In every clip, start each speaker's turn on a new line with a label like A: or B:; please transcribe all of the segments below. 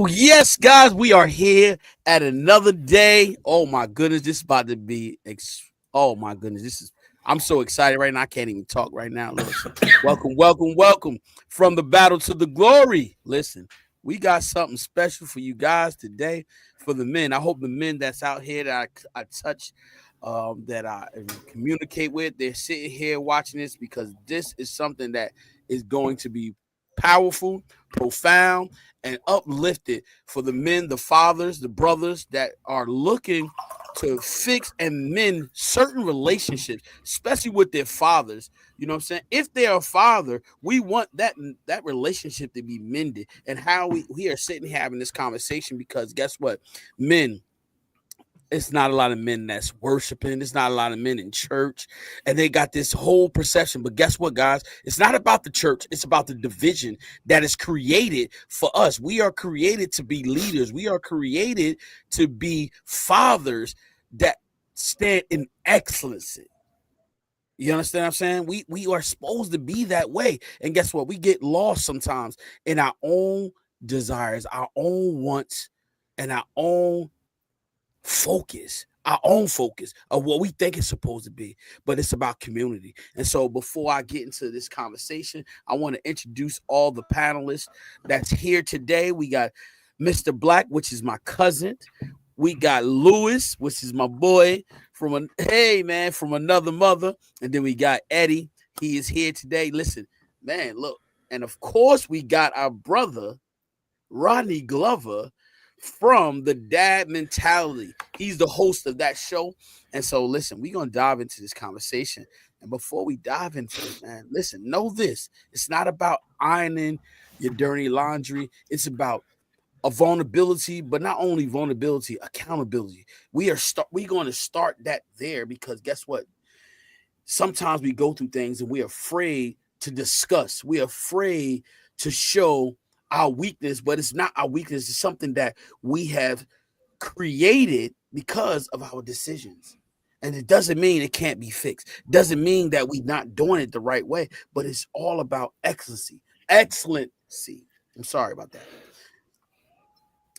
A: Oh, yes, guys, we are here at another day. Oh my goodness, this is about to be oh my goodness, I'm so excited right now. I can't even talk right now. Listen, welcome, welcome, welcome from the battle to the glory. Listen, we got something special for you guys today for the men. I hope the men that's out here that I touch, that I communicate with, they're sitting here watching this because this is something that is going to be powerful, profound, and uplifted for the men, the fathers, the brothers that are looking to fix and mend certain relationships, especially with their fathers. You know what I'm saying? If they're a father, we want that relationship to be mended. And how we are sitting here having this conversation because guess what? Men, it's not a lot of men that's worshiping. It's not a lot of men in church. And they got this whole perception. But guess what, guys? It's not about the church. It's about the division that is created for us. We are created to be leaders. We are created to be fathers that stand in excellency. You understand what I'm saying? We are supposed to be that way. And guess what? We get lost sometimes in our own desires, our own wants, and our own focus of what we think it's supposed to be, but it's about community. And so before I get into this conversation, I want to introduce all the panelists that's here today. We got Mr. Black, which is my cousin. We got Lewis, which is my boy from another mother. And then we got Eddie. He is here today. Listen, man, look. And of course, we got our brother, Rodney Glover, from the Dad Mentality. He's the host of that show. And so, listen, we're going to dive into this conversation. And before we dive into it, man, listen, know this. It's not about ironing your dirty laundry. It's about a vulnerability, but not only vulnerability, accountability. We're going to start that there because guess what? Sometimes we go through things and we're afraid to discuss. We're afraid to show our weakness, but it's not our weakness. It's something that we have created because of our decisions. And it doesn't mean it can't be fixed. Doesn't mean that we're not doing it the right way, but it's all about excellency. Excellency. I'm sorry about that.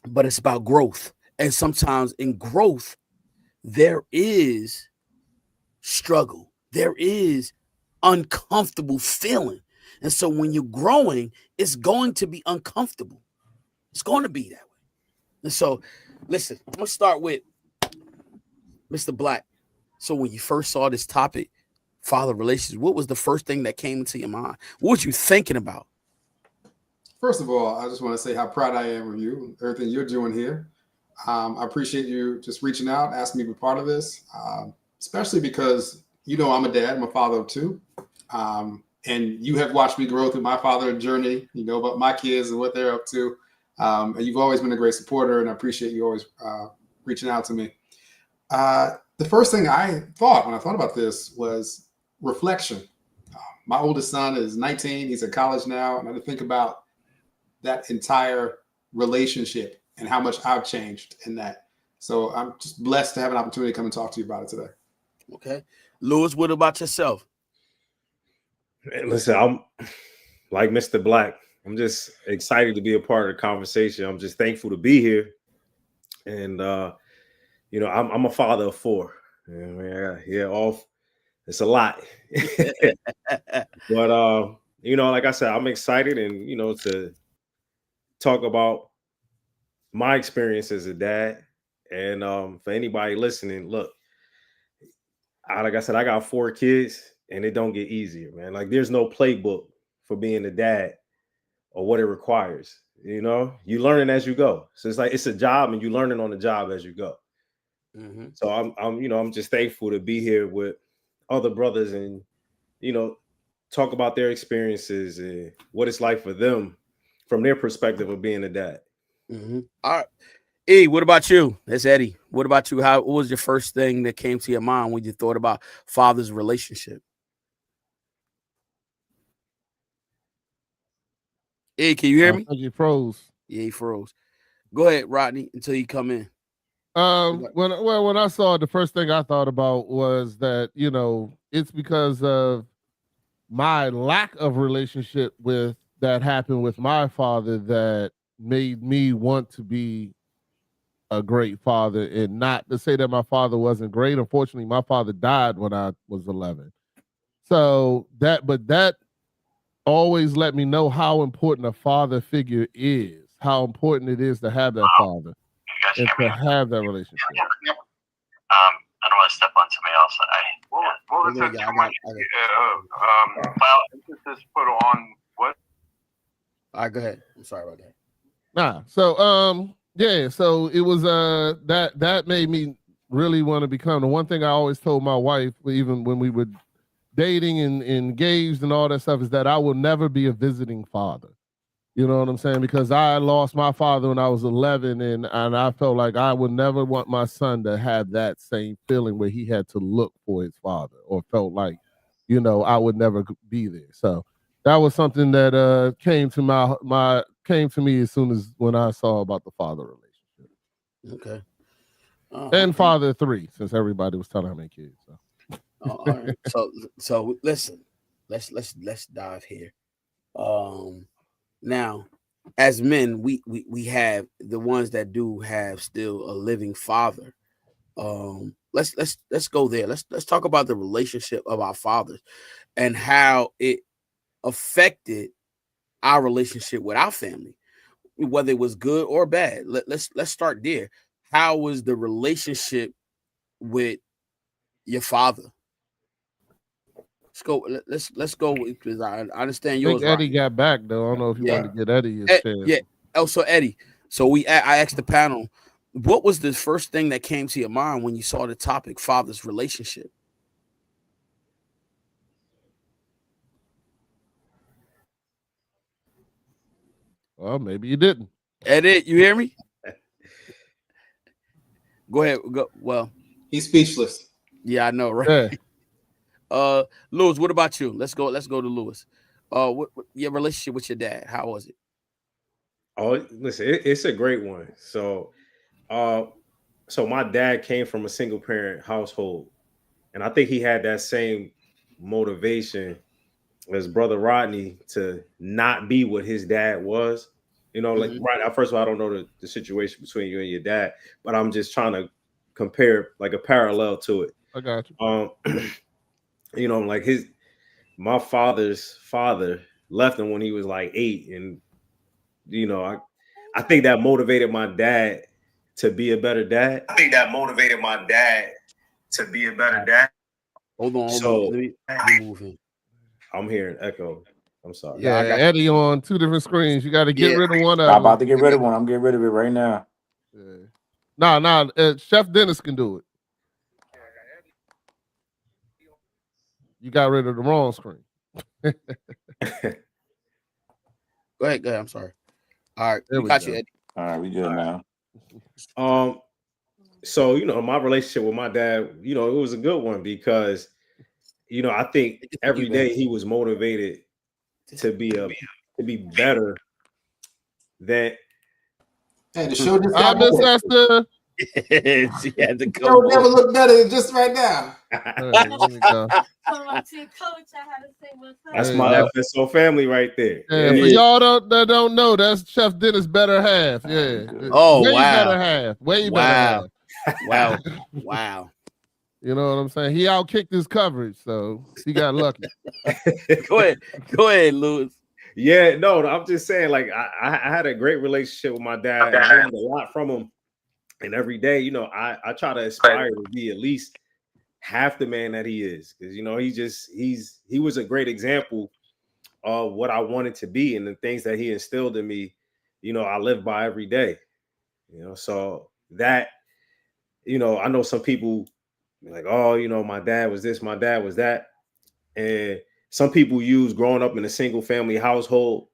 A: But it's about growth. And sometimes in growth, there is struggle. There is uncomfortable feeling. And so when you're growing, it's going to be uncomfortable. It's going to be that way. And so, listen, I'm going to start with Mr. Black. So when you first saw this topic, father relations, what was the first thing that came into your mind? What was you thinking about?
B: First of all, I just want to say how proud I am of you, everything you're doing here. I appreciate you just reaching out, asking me to be part of this, especially because, I'm a dad, I'm a father of two. And you have watched me grow through my father journey, about my kids and what they're up to. And you've always been a great supporter, and I appreciate you always reaching out to me. The first thing I thought when I thought about this was reflection. My oldest son is 19. He's in college now. And I think about that entire relationship and how much I've changed in that. So I'm just blessed to have an opportunity to come and talk to you about it today.
A: Okay. Lewis, what about yourself?
C: Listen, I'm like Mr. Black. I'm just excited to be a part of the conversation. I'm just thankful to be here. And, I'm a father of four. It's a lot. But, like I said, I'm excited and, to talk about my experience as a dad. And for anybody listening, look, like I said, I got 4 kids. And it don't get easier, man. Like there's no playbook for being a dad or what it requires. You learning as you go. So it's like it's a job, and you learning on the job as you go. Mm-hmm. So I'm just thankful to be here with other brothers and talk about their experiences and what it's like for them from their perspective of being a dad.
A: Mm-hmm. All right. E, what about you? That's Eddie. What about you? What was your first thing that came to your mind when you thought about father's relationship? Hey, can you hear me?
D: You froze.
A: Yeah, he froze. Go ahead, Rodney, until you come in.
D: When I saw it, the first thing I thought about was that, it's because of my lack of relationship that happened with my father that, made me want to be a great father. And not to say that my father wasn't great. Unfortunately, my father died when I was 11. So that always let me know how important a father figure is, how important it is to have that father and to have that relationship.
E: I don't want to step on somebody else. What was the too much emphasis put on what?
A: All right, go ahead. I'm sorry about that.
D: Nah. So yeah, so it was that made me really want to become the one thing I always told my wife, even when we were dating and engaged and all that stuff, is that I will never be a visiting father. You know what I'm saying? Because I lost my father when I was 11, and I felt like I would never want my son to have that same feeling where he had to look for his father, or felt like, you know, I would never be there. So that was something that came to me as soon as when I saw about the father relationship.
A: Okay.
D: And father 3, since everybody was telling how many kids. So.
A: All right. So listen, let's dive here. Now, as men, we have the ones that do have still a living father. Let's go there. Let's talk about the relationship of our fathers and how it affected our relationship with our family, whether it was good or bad. Let's start there. How was the relationship with your father? Let's go because I understand yours.
D: I think Eddie
A: Rocky.
D: got back though. I don't know if you wanted to get Eddie his chance.
A: Yeah. Oh, so Eddie. So I asked the panel, what was the first thing that came to your mind when you saw the topic father's relationship?
D: Well, maybe you didn't.
A: Eddie, you hear me? Go ahead. Go. Well,
B: he's speechless.
A: Yeah, I know, right? Yeah. Lewis, what about you? Let's go to Lewis. What your relationship with your dad? How was it?
C: Oh, listen, it's a great one. So my dad came from a single parent household, and I think he had that same motivation as brother Rodney to not be what his dad was. You know, like right now, first of all, I don't know the situation between you and your dad, but I'm just trying to compare like a parallel to it.
D: I got you.
C: You know, like my father's father left him when he was like 8, and you know, I think that motivated my dad to be a better dad.
A: Hold on.
C: So
A: Let me move him.
C: I'm hearing echo. I'm sorry.
D: Yeah, Eddie on 2 different screens. You got to get rid of one of them.
F: I'm about to get rid of one. I'm getting rid of it right now.
D: Yeah. Nah. Chef Dennis can do it. You got rid of the wrong screen.
A: Go ahead. I'm sorry. All right,
D: there
A: we got you, Eddie.
F: All right, we good now.
C: So you know, my relationship with my dad, you know, it was a good one because, you know, I think every day he was motivated to be better than.
B: Hey, the show just
D: got
B: Miss
D: Esther.
A: She had to go.
B: Show never look better than just right now.
C: That's my FSO family right there.
D: Yeah, for y'all that don't know, that's Chef Dennis' better half. Yeah.
A: Oh,
D: way
A: wow.
D: better half. Way better half.
A: Wow.
D: You know what I'm saying? He outkicked his coverage, so he got lucky.
A: Go ahead, Lewis.
C: Yeah, no, I'm just saying, like, I had a great relationship with my dad. I learned a lot from him. And every day, you know, I try to aspire to be at least half the man that he is. Because, you know, he was a great example of what I wanted to be, and the things that he instilled in me, you know, I live by every day. You know, so that, you know, I know some people like, oh, you know, my dad was this, my dad was that. And some people use growing up in a single family household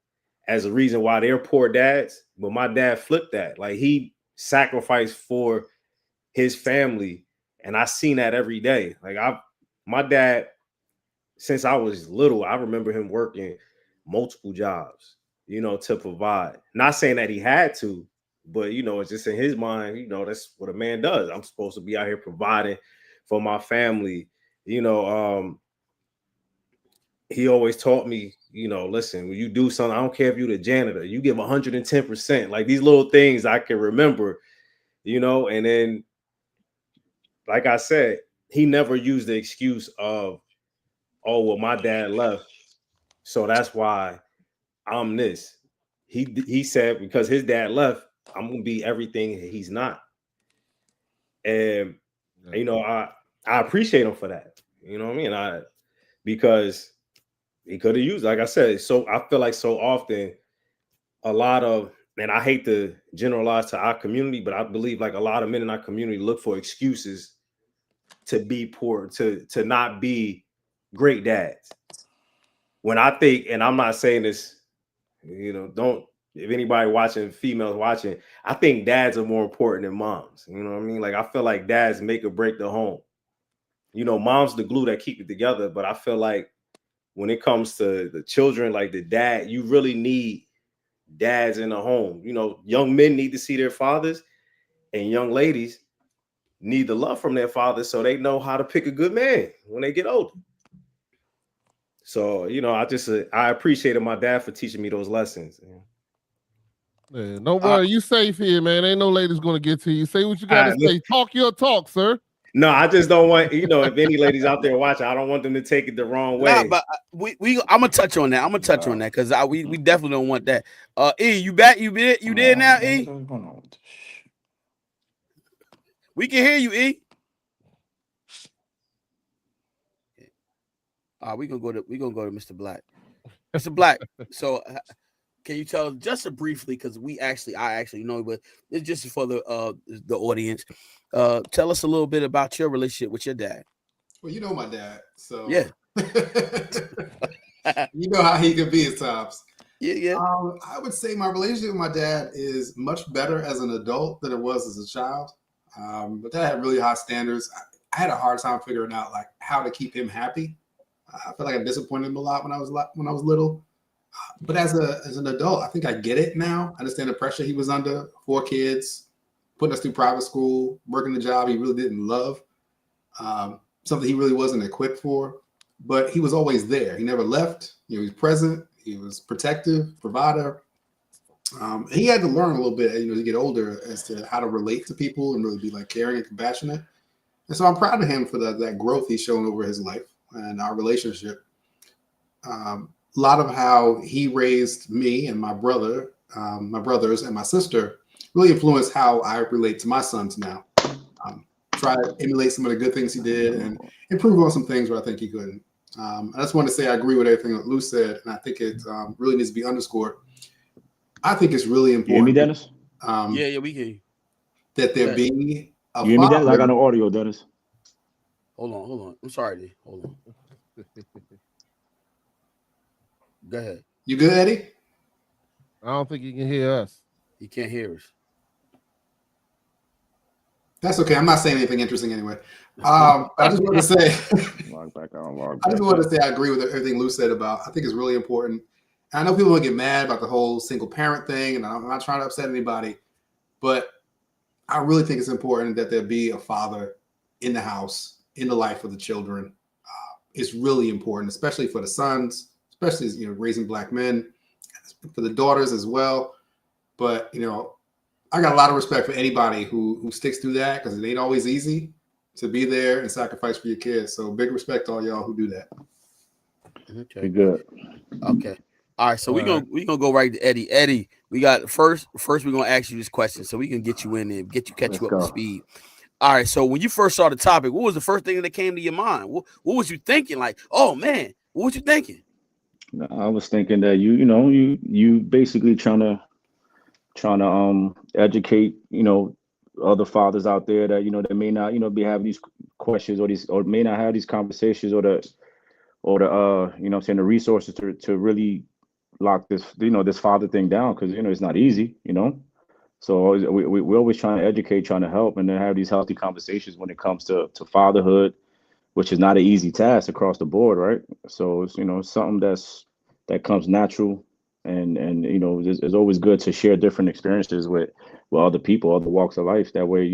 C: as a reason why they're poor dads. But my dad flipped that. Like, he sacrificed for his family, and I seen that every day. Like, my dad, since I was little, I remember him working multiple jobs, you know, to provide. Not saying that he had to, but, you know, it's just in his mind, you know, that's what a man does. I'm supposed to be out here providing for my family, you know. he always taught me, you know, listen, when you do something, I don't care if you're the janitor, you give 110%. Like these little things I can remember, you know. And then, like I said, he never used the excuse of, oh, well, my dad left, so that's why I'm this. He said, because his dad left, I'm gonna be everything he's not. And you know, I appreciate him for that. You know what I mean? Because he could have used, like I said, so I feel like so often a lot of, and I hate to generalize to our community, but I believe like a lot of men in our community look for excuses to be poor, to not be great dads. When I think, and I'm not saying this, you know, don't, if anybody watching, females watching, I think dads are more important than moms. You know what I mean? Like I feel like dads make or break the home. You know, mom's the glue that keep it together, but I feel like when it comes to the children, like the dad, you really need dads in the home. You know, young men need to see their fathers, and young ladies need the love from their fathers so they know how to pick a good man when they get older. So, you know, I appreciated my dad for teaching me those lessons.
D: Man, don't worry, you safe here, man. Ain't no ladies gonna get to you. Say what you gotta say. Talk your talk, sir.
C: No, I just don't want, you know, if any ladies out there watching, I don't want them to take it the wrong way.
A: Nah, but I'm gonna touch on that. I'm gonna touch on that because we definitely don't want that. E, you back? You there now, E? We can hear you, E. We're gonna go to Mr. Black. Mr. Black. So can you tell just briefly, because I actually know, but it's just for the audience. Tell us a little bit about your relationship with your dad.
B: Well, you know my dad, so
A: yeah.
B: You know how he can be at times.
A: Yeah.
B: I would say my relationship with my dad is much better as an adult than it was as a child. But Dad had really high standards. I had a hard time figuring out like how to keep him happy. I feel like I disappointed him a lot when I was little. But as an adult, I think I get it now. I understand the pressure he was under, 4 kids, putting us through private school, working the job he really didn't love, something he really wasn't equipped for. But he was always there. He never left. He was present. He was protective, provider. He had to learn a little bit, as you get older, as to how to relate to people and really be like caring and compassionate. And so I'm proud of him for that growth he's shown over his life and our relationship. A lot of how he raised me and my brothers and my sister really influenced how I relate to my sons now. Try to emulate some of the good things he did and improve on some things where I think he couldn't. I just want to say I agree with everything that Lou said, and I think it really needs to be underscored. I think it's really important.
G: You hear me, Dennis?
A: Yeah, we hear you.
B: That there be a
G: You hear me, Dennis? I got no audio, Dennis.
A: Hold on. I'm sorry, D. Hold on. Go ahead.
B: You good, Eddie?
D: I don't think he can hear us.
A: He can't hear us.
B: That's okay. I'm not saying anything interesting anyway. I just want to say, I agree with everything Lou said about. I think it's really important. And I know people will get mad about the whole single parent thing, and I'm not trying to upset anybody, but I really think it's important that there be a father in the house, in the life of the children. It's really important, especially for the sons, especially as, raising Black men, for the daughters as well. But I got a lot of respect for anybody who sticks through that, because it ain't always easy to be there and sacrifice for your kids. So big respect to all y'all who do that.
A: Okay.
G: Good.
A: Okay. All right. So we're gonna go right to Eddie. Eddie, we got first we're gonna ask you this question so we can get you in and catch you up to speed. All right. So when you first saw the topic, what was the first thing that came to your mind? What was you thinking? Like, oh man, what was you thinking?
G: I was thinking that you basically trying to educate other fathers out there that that may not be having these questions or may not have these conversations or the the resources to really lock this this father thing down, because it's not easy. So we're always trying to educate, trying to help, and then have these healthy conversations when it comes to fatherhood, which is not an easy task across the board, right? So it's something that comes natural, and it's always good to share different experiences with other people, other walks of life. That way,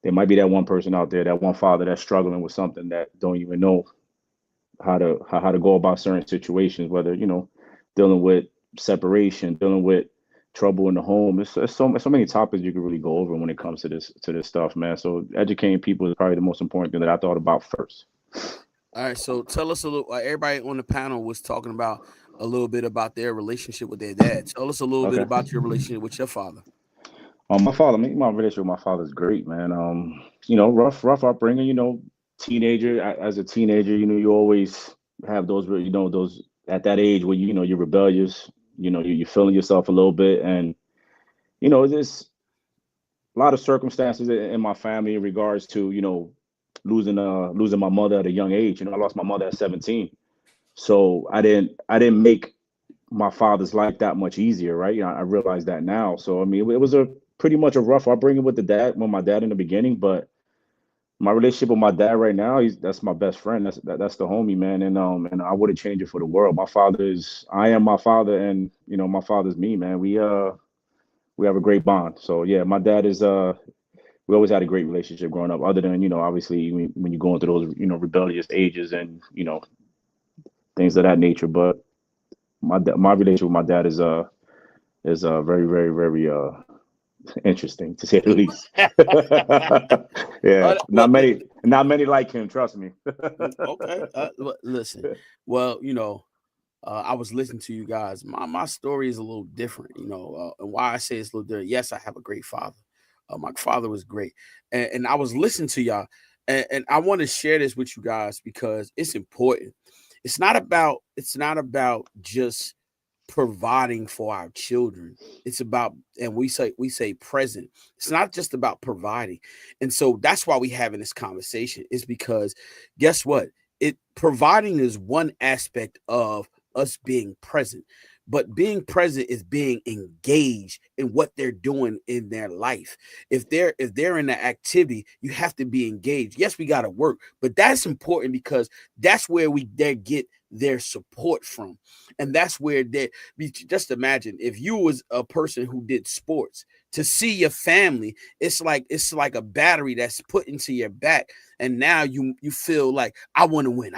G: there might be that one person out there, that one father that's struggling with something that don't even know how to go about certain situations, whether, you know, dealing with separation, dealing with trouble in the home. There's so many topics you can really go over when it comes to this stuff, man. So educating people is probably the most important thing that I thought about first.
A: All right, so tell us a little. Everybody on the panel was talking about a little bit about their relationship with their dad. Tell us a little bit
G: Okay.
A: about your relationship with your father.
G: My father, my relationship with my father is great, man. You know, rough upbringing. You know, teenager. As a teenager, you know, you always have those, you know, those at that age where you know you're rebellious. You know, you're feeling yourself a little bit, and you know, there's a lot of circumstances in my family in regards to, you know, losing my mother at a young age. You know, I lost my mother at 17, so I didn't make my father's life that much easier, right? You know, I realize that now. So I mean, it was a pretty much a rough upbringing with my dad in the beginning, but my relationship with my dad right now, that's my best friend. That's the homie, man. And I wouldn't change it for the world. I am my father, and you know, my father's me, man. We have a great bond. So yeah, my dad is we always had a great relationship growing up, other than, you know, obviously when you're going through those, you know, rebellious ages and, you know, things of that nature. But my relationship with my dad is very, very, very interesting, to say the least. Yeah, not many like him, trust me.
A: Okay, listen. Well, you know, I was listening to you guys. My story is a little different, you know, and why I say it's a little different. Yes, I have a great father. My father was great, and I was listening to y'all, and I want to share this with you guys because it's important. It's not about just providing for our children. It's about, and we say present. It's not just about providing. And so that's why we having this conversation, is because guess what? Providing is one aspect of us being present, but being present is being engaged in what they're doing in their life. If they're in the activity, you have to be engaged. Yes, we got to work, but that's important because that's where they get their support from. And that's where just imagine if you was a person who did sports, to see your family, it's like a battery that's put into your back, and now you feel like I want to win.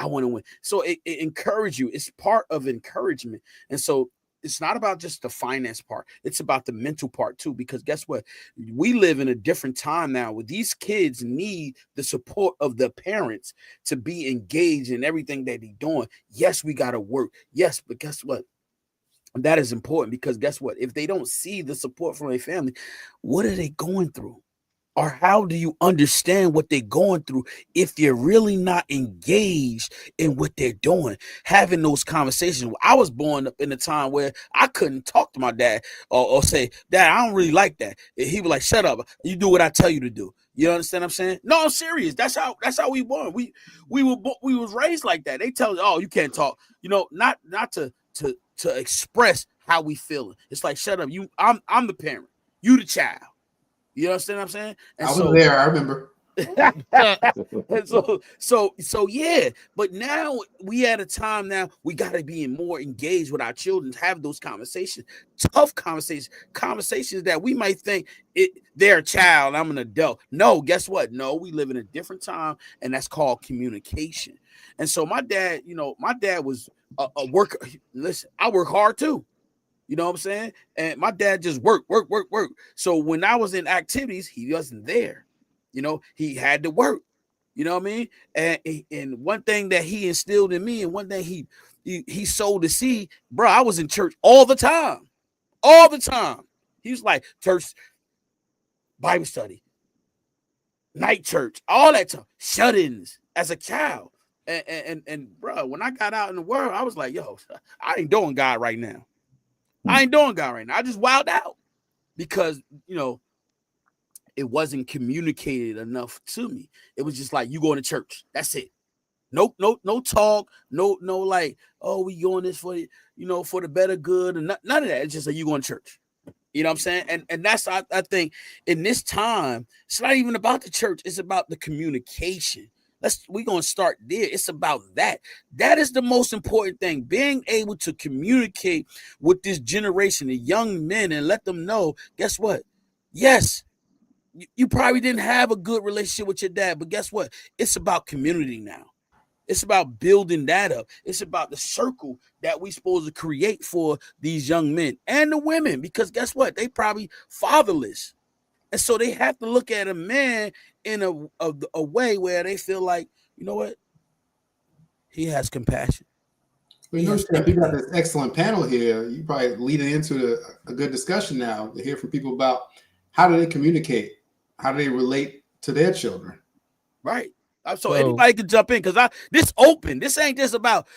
A: So it encourages you. It's part of encouragement. And so it's not about just the finance part. It's about the mental part too, because guess what? We live in a different time now where these kids need the support of their parents to be engaged in everything that they're doing. Yes, we got to work. Yes, but guess what? That is important, because guess what? If they don't see the support from their family, what are they going through? Or how do you understand what they're going through if you're really not engaged in what they're doing? Having those conversations. I was born up in a time where I couldn't talk to my dad or say, Dad, I don't really like that. And he was like, shut up. You do what I tell you to do. You understand what I'm saying? No, I'm serious. That's how we born. We was raised like that. They tell you, oh, you can't talk. You know, not to express how we feeling. It's like, shut up. I'm the parent. You the child. You understand what I'm saying? And
B: I was there. I remember.
A: And so yeah. But now we at a time now we got to be more engaged with our children, have those conversations, tough conversations that we might think they're a child, I'm an adult. No, guess what? No, we live in a different time, and that's called communication. And so my dad was a worker. Listen, I work hard too. You know what I'm saying? And my dad just work. So when I was in activities, he wasn't there. You know, he had to work. You know what I mean? And one thing that he instilled in me, and one thing he sowed the seed, bro, I was in church all the time. All the time. He was like, church, Bible study, night church, all that time, shut-ins as a child. And bro, when I got out in the world, I was like, yo, I ain't doing God right now. I just wilded out because, you know, it wasn't communicated enough to me. It was just like, you going to church. That's it. No talk. No, like, oh, we going this for, you know, for the better good. And none of that. It's just like, you going to church. You know what I'm saying? And that's, I think in this time, it's not even about the church. It's about the communication. We're going to start there. It's about that. That is the most important thing. Being able to communicate with this generation, the young men, and let them know, guess what? Yes, you probably didn't have a good relationship with your dad, but guess what? It's about community now. It's about building that up. It's about the circle that we supposed to create for these young men and the women, because guess what? They probably fatherless. And so they have to look at a man in a way where they feel like, you know what? He has compassion.
B: Well, you know, Steph, you got this excellent panel here. You probably leading into a good discussion now to hear from people about how do they communicate, how do they relate to their children.
A: Right. So anybody can jump in, because this open. This ain't just about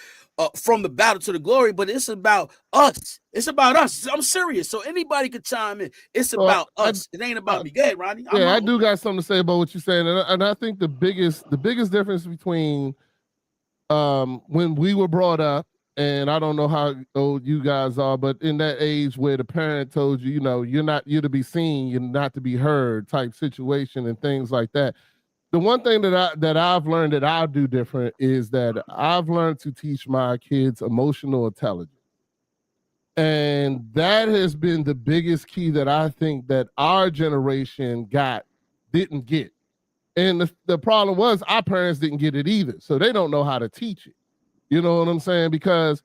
A: from the battle to the glory, but it's about us. It's about us. I'm serious. So anybody can chime in. It's about us. It ain't about me. Go ahead, Ronnie.
D: I do got something to say about what you're saying, and I think the biggest difference between when we were brought up, and I don't know how old you guys are, but in that age where the parent told you, you know, you're to be seen, you're not to be heard type situation and things like that. The one thing that I've learned that I do different is that I've learned to teach my kids emotional intelligence. And that has been the biggest key that I think that our generation didn't get. And the problem was our parents didn't get it either. So they don't know how to teach it. You know what I'm saying? Because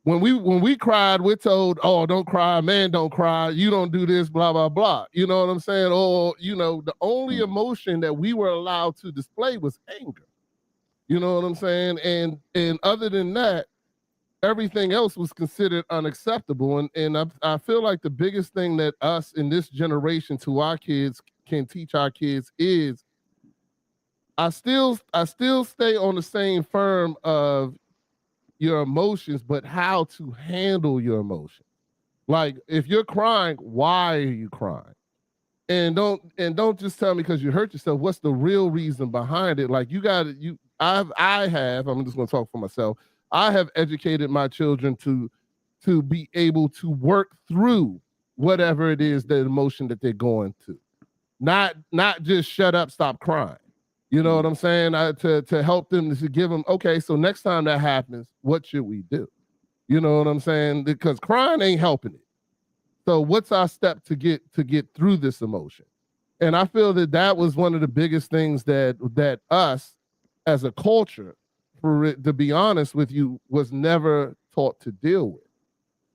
D: when we cried, we're told, oh, don't cry, man, don't cry, you don't do this, blah, blah, blah. You know what I'm saying? Or, you know, the only emotion that we were allowed to display was anger. You know what I'm saying? And other than that, everything else was considered unacceptable. And I feel like the biggest thing that us in this generation to our kids can teach our kids is I still stay on the same firm of your emotions, but how to handle your emotions. Like if you're crying, why are you crying? And don't just tell me because you hurt yourself. What's the real reason behind it? Like I have, I'm just gonna talk for myself. I have educated my children to be able to work through whatever it is, the emotion that they're going to. Not just shut up, stop crying. You know what I'm saying? To help them, to give them, okay, so next time that happens, what should we do? You know what I'm saying? Because crying ain't helping it. So what's our step to get through this emotion? And I feel that was one of the biggest things that us as a culture, to be honest with you, was never taught to deal with.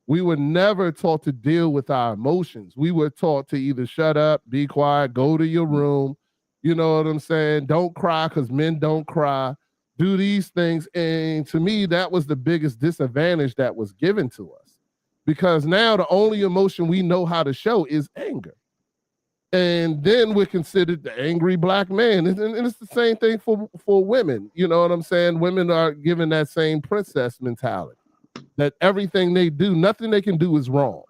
D: We were never taught to deal with our emotions. We were taught to either shut up, be quiet, go to your room. You know what I'm saying? Don't cry because men don't cry. Do these things. And to me, that was the biggest disadvantage that was given to us. Because now the only emotion we know how to show is anger. And then we're considered the angry black man. And it's the same thing for women. You know what I'm saying? Women are given that same princess mentality. That everything they do, nothing they can do is wrong.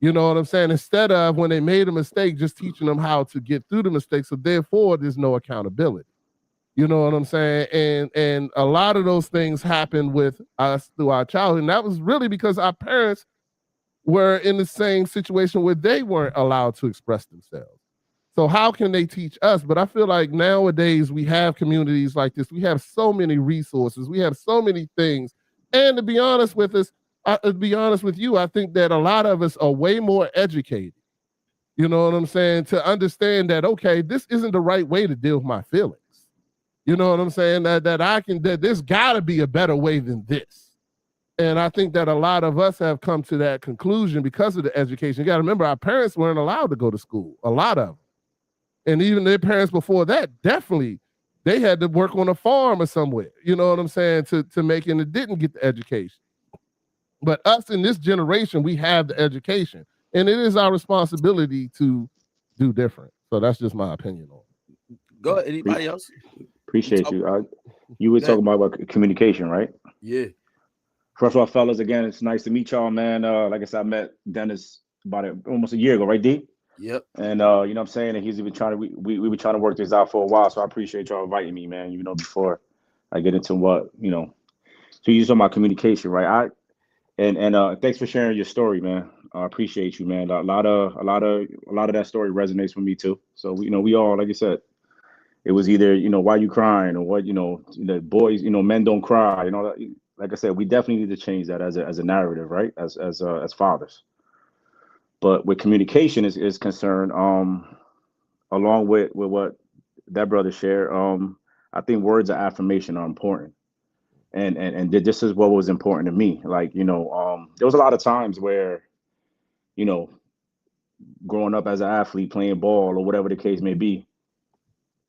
D: You know what I'm saying? Instead of when they made a mistake, just teaching them how to get through the mistake. So therefore, there's no accountability. You know what I'm saying? And a lot of those things happen with us through our childhood. And that was really because our parents were in the same situation where they weren't allowed to express themselves. So how can they teach us? But I feel like nowadays we have communities like this. We have so many resources. We have so many things. And to be honest with us, to be honest with you, I think that a lot of us are way more educated. You know what I'm saying? To understand that, okay, this isn't the right way to deal with my feelings. You know what I'm saying? That there's gotta be a better way than this. And I think that a lot of us have come to that conclusion because of the education. You gotta remember, our parents weren't allowed to go to school, a lot of them. And even their parents before that, definitely, they had to work on a farm or somewhere. You know what I'm saying? To make, and it didn't get the education. But us in this generation, we have the education. And it is our responsibility to do different. So that's just my opinion on it.
A: Go ahead. Anybody else?
G: Appreciate you. You were talking about communication, right?
A: Yeah.
G: First of all, fellas, again, it's nice to meet y'all, man. Like I said, I met Dennis about almost a year ago, right, D?
A: Yep.
G: And you know what I'm saying? And he's even trying to, we were trying to work this out for a while. So I appreciate y'all inviting me, man, you know, before I get into what, you know. So you talking about communication, right? And thanks for sharing your story, man. I appreciate you, man. A lot of that story resonates with me too. So, you know, we all, like you said, it was either, you know, why you crying or what, you know, the boys, you know, men don't cry, you know, like I said, we definitely need to change that as a narrative, right? As fathers. But with communication is concerned, along with what that brother shared, I think words of affirmation are important. and this is what was important to me. Like, there was a lot of times where, growing up as an athlete, playing ball or whatever the case may be,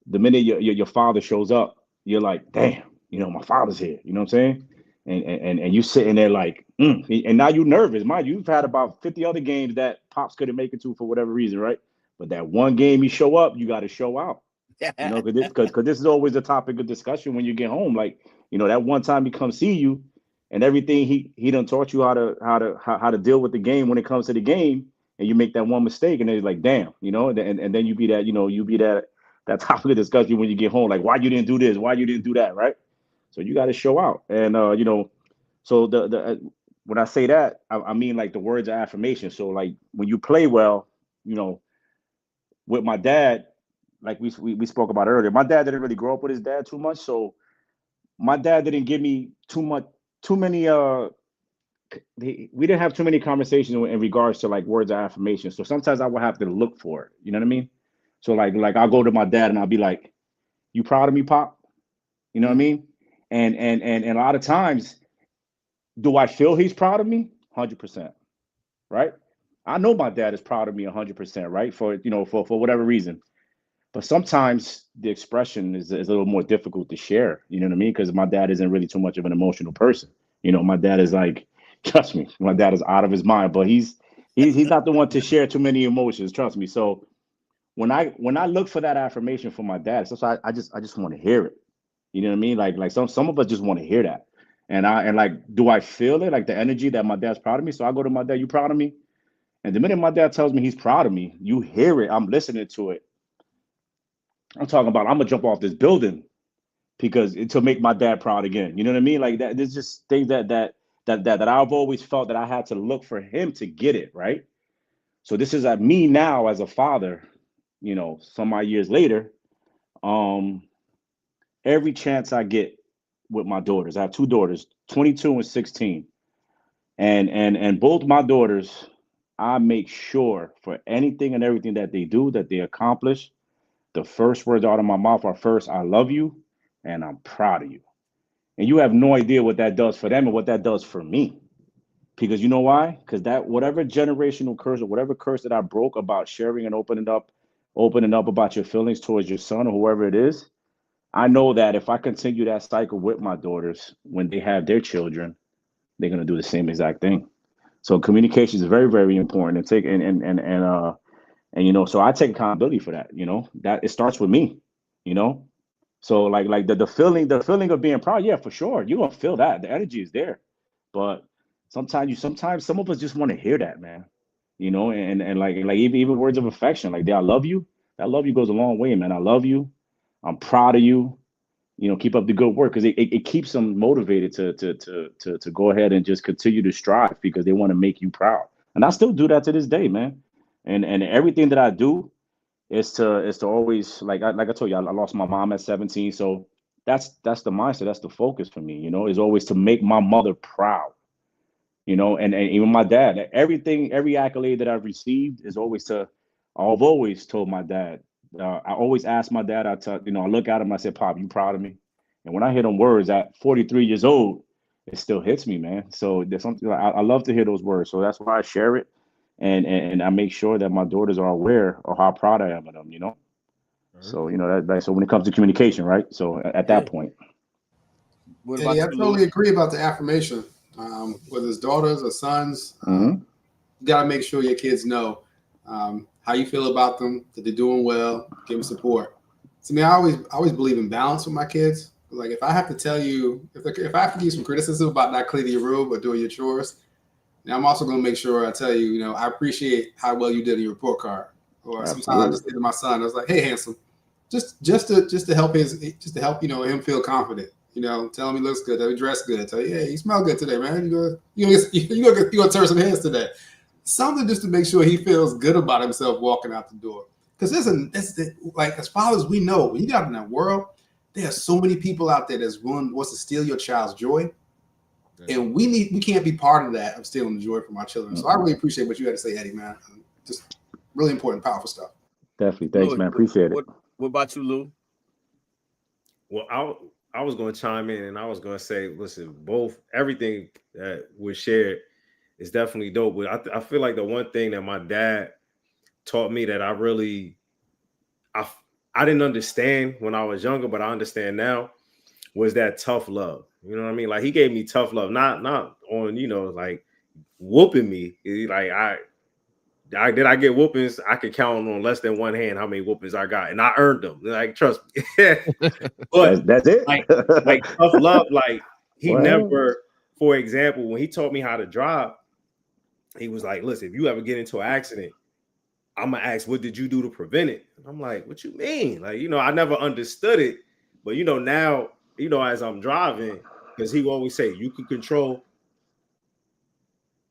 G: the minute your father shows up, you're like, damn, my father's here. You know what I'm saying? And you sitting there like, and now you nervous. Mind you, you've had about 50 other games that Pops couldn't make it to for whatever reason, right? But that one game you show up, you got to show out. Because this is always a topic of discussion when you get home. Like, that one time he come see you, and everything he done taught you how to deal with the game when it comes to the game, and you make that one mistake, and then it's like, damn, and then you be that topic of discussion when you get home, like, why you didn't do this, why you didn't do that, right? So you got to show out, and so the when I say that, I mean like the words of affirmation. So like when you play well, with my dad, like we spoke about earlier, my dad didn't really grow up with his dad too much, so my dad didn't give me too many we didn't have too many conversations in regards to like words of affirmation. So sometimes I would have to look for it. You know what I mean? So like I'll go to my dad and I'll be like, "You proud of me, Pop?" You know what I mean? And a lot of times, do I feel he's proud of me? 100%, right? I know my dad is proud of me 100%, right? For whatever reason. But sometimes the expression is a little more difficult to share. You know what I mean? Because my dad isn't really too much of an emotional person. My dad is like, trust me, my dad is out of his mind, but he's not the one to share too many emotions. Trust me. So when I look for that affirmation from my dad, so I just want to hear it. You know what I mean? Like some of us just want to hear that. And like, do I feel it? Like the energy that my dad's proud of me. So I go to my dad, "You proud of me?" And the minute my dad tells me he's proud of me, you hear it. I'm listening to it. I'm talking about, I'm gonna jump off this building because to make my dad proud again. You know what I mean? Like that. There's just things that I've always felt that I had to look for him to get it, right? So this is at me now as a father, some odd years later. Every chance I get with my daughters, I have two daughters, 22 and 16, and both my daughters, I make sure for anything and everything that they do, that they accomplish, the first words out of my mouth are first, "I love you and I'm proud of you." And you have no idea what that does for them and what that does for me. Because you know why? Because that whatever generational curse or whatever curse that I broke about sharing and opening up about your feelings towards your son or whoever it is, I know that if I continue that cycle with my daughters, when they have their children, they're gonna do the same exact thing. So communication is very, very important. And so I take accountability for that. That it starts with me. So like the feeling of being proud, yeah, for sure, you're gonna feel that the energy is there, but sometimes some of us just want to hear that, man. And like even words of affection, like, "I love you." That "love you" goes a long way, man. "I love you. I'm proud of you. Keep up the good work," because it keeps them motivated to go ahead and just continue to strive because they want to make you proud. And I still do that to this day, man. And everything that I do is to always, like I told you, I lost my mom at 17, so that's the mindset, that's the focus for me. Is always to make my mother proud. And even my dad, every accolade that I've received is always I've always told my dad. I always ask my dad, I look at him, I said, "Pop, you proud of me?" And when I hear them words at 43 years old, it still hits me, man. So there's something I love to hear those words. So that's why I share it. And I make sure that my daughters are aware of how proud I am of them, So, so when it comes to communication, right? So at that point.
A: What
B: Eddie,
A: about
B: I
A: you,
B: totally
A: Lou?
B: agree about the affirmation. Whether it's daughters or sons,
G: Mhm.
B: you got to make sure your kids know how you feel about them, that they're doing well, give them support. So, I always believe in balance with my kids. Like if I have to tell you, if I have to give you some criticism about not cleaning your room or doing your chores, now I'm also going to make sure I tell you, I appreciate how well you did in your report card. Or sometimes I just say to my son, I was like, "Hey, handsome, just to help him feel confident. Tell him he looks good, that he dressed good. Tell you, hey, you smell good today, man. You gonna turn some heads today. Something just to make sure he feels good about himself walking out the door. Because like as fathers, we know when you got in that world, there are so many people out there wants to steal your child's joy. And we can't be part of that, of stealing the joy from our children. So I really appreciate what you had to say, Eddie, man. Just really important, powerful stuff.
G: Definitely. Thanks,
A: Lou,
G: man. Appreciate it.
A: What about you, Lou?
C: Well, I was going to chime in and I was going to say, listen, everything that was shared is definitely dope. But I feel like the one thing that my dad taught me that I didn't understand when I was younger, but I understand now, was that tough love. You know what I mean? Like he gave me tough love, not on, like whooping me. Like did I get whoopings? I could count on less than one hand how many whoopings I got, and I earned them. Like trust me. But
G: that's it.
C: like tough love. Like he
G: Well,
C: never, for example, when he taught me how to drive, he was like, "Listen, if you ever get into an accident, I'm gonna ask, what did you do to prevent it?" And I'm like, "What you mean?" Like I never understood it, but now as I'm driving, because he will always say you can control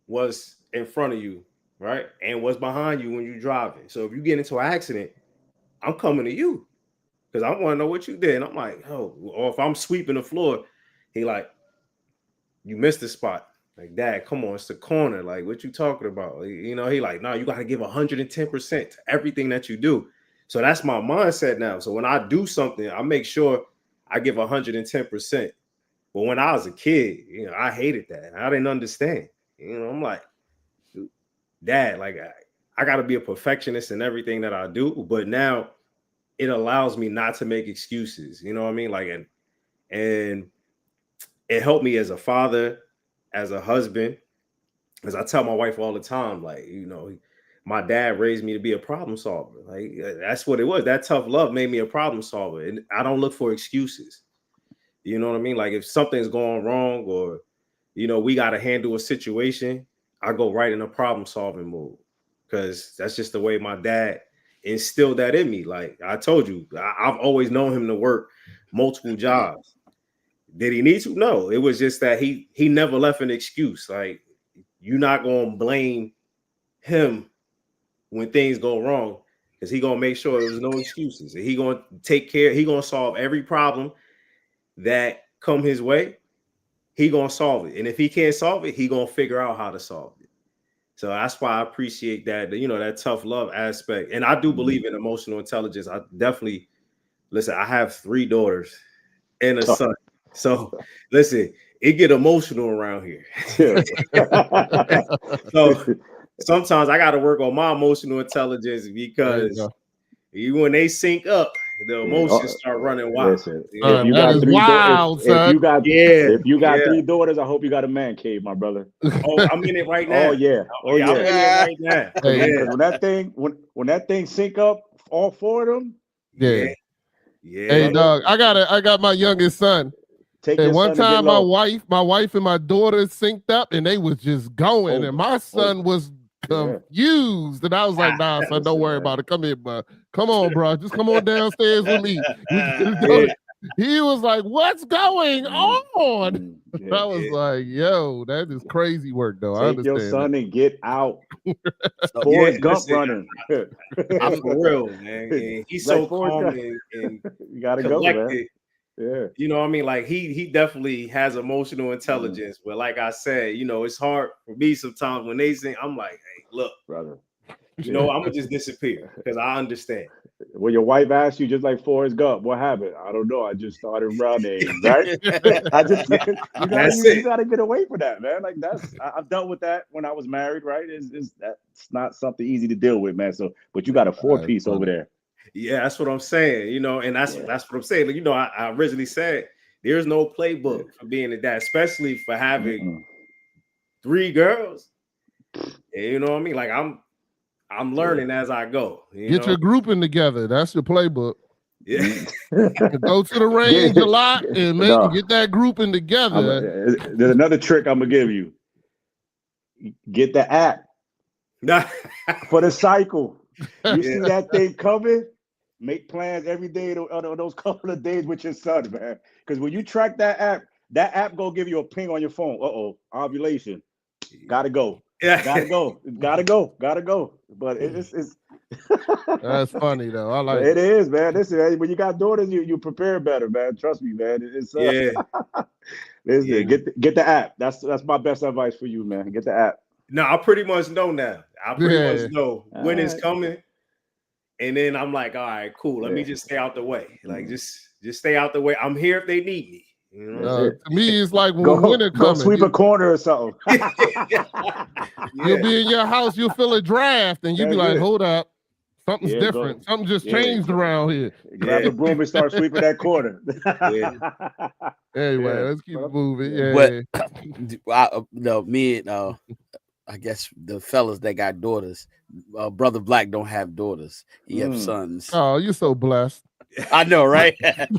C: what's in front of you, right, and what's behind you when you're driving. So if you get into an accident, I'm coming to you because I want to know what you did. And I'm like, oh, or if I'm sweeping the floor, he like, you missed the spot. Like, Dad, come on, it's the corner. Like, what you talking about? He like, no, you got to give 110% to everything that you do. So that's my mindset now. So when I do something, I make sure I give 110%. But when I was a kid, I hated that. I didn't understand. I'm like, Dad, like I got to be a perfectionist in everything that I do. But now it allows me not to make excuses. You know what I mean? Like, and it helped me as a father, as a husband, as I tell my wife all the time, like, my dad raised me to be a problem solver. Like, that's what it was. That tough love made me a problem solver. And I don't look for excuses. You know what I mean? Like if something's going wrong or, we got to handle a situation, I go right in a problem solving mode because that's just the way my dad instilled that in me. Like I told you, I've always known him to work multiple jobs. Did he need to? No, it was just that he never left an excuse. Like you're not going to blame him when things go wrong because he going to make sure there's no excuses. And he going to take care. He going to solve every problem that come his way. He going to solve it. And if he can't solve it, he going to figure out how to solve it. So that's why I appreciate that, that tough love aspect. And I do believe in emotional intelligence. I definitely, listen, I have 3 daughters and a son. So listen, it get emotional around here. So sometimes I got to work on my emotional intelligence because when they sync up, the emotions start running wild.
G: Listen, if you got 3 daughters, if you got 3 daughters, I hope you got a man cave, my brother.
C: Oh, I'm in it right now.
G: Oh yeah.
C: I'm in it right now.
G: Because when that thing sync up, all 4 of them.
D: Yeah. Hey, dog, I got my youngest son. And one time my wife and my daughter synced up and they was just going and my son was confused and I was like, nah, son, don't worry about it. Come here, bro. Come on, bro. Just come on downstairs with me. He was like, what's going on? I was like, yo, that is crazy work, though. I understand.
G: Take your son and get out. Forrest Gump running.
C: I'm for real, man. And he's so calm and
G: you gotta
C: collected.
G: Go, man. Yeah.
C: You know what I mean? Like he definitely has emotional intelligence. But like I said, it's hard for me sometimes when they sing, I'm like, hey, look, brother, I'm gonna just disappear because I understand.
G: When your wife asks you, just like Forrest Gump, what happened? I don't know. I just started running, right? You gotta get away from that, man. Like I've dealt with that when I was married, right? That's not something easy to deal with, man. So, but you got a 4-piece over there.
C: Yeah, that's what I'm saying, and that's what I'm saying. Like, I originally said there's no playbook for being a dad, especially for having 3 girls. You know what I mean? Like I'm learning as I go.
G: Get
D: your grouping together. That's your playbook. Yeah. Go to the range a lot and get that grouping together.
G: There's another trick I'm gonna give you. Get the app for the cycle. You see that thing coming? Make plans every day on those couple of days with your son, man. Because when you track that app gonna give you a ping on your phone. Ovulation. Gotta go. Yeah. Gotta go. But it's
D: that's funny though. I like
G: it. Is, man. Listen, when you got daughters, you prepare better, man. Trust me, man. Listen, get the app. That's my best advice for you, man. Get the app.
C: No, I pretty much know now. I pretty much know when it's coming. And then I'm like, all right, cool. Let me just stay out the way. Like just just stay out the way. I'm here if they need me. You know?
D: To me, it's like when
G: Go,
D: winter
G: go
D: coming.
G: sweep a corner or something.
D: You'll be in your house, you'll feel a draft, and you'll be
G: That's
D: like,
G: it.
D: hold up. Something's
G: Yeah,
D: different. Something just
G: yeah.
D: changed around here.
G: Grab the broom and start sweeping that corner.
D: Anyway,
G: Yeah.
D: let's keep it moving. Yeah.
A: But me and I guess the fellas that got daughters, Brother Black don't have daughters. He have sons.
D: Oh, you're so blessed.
A: I know, right?
B: That's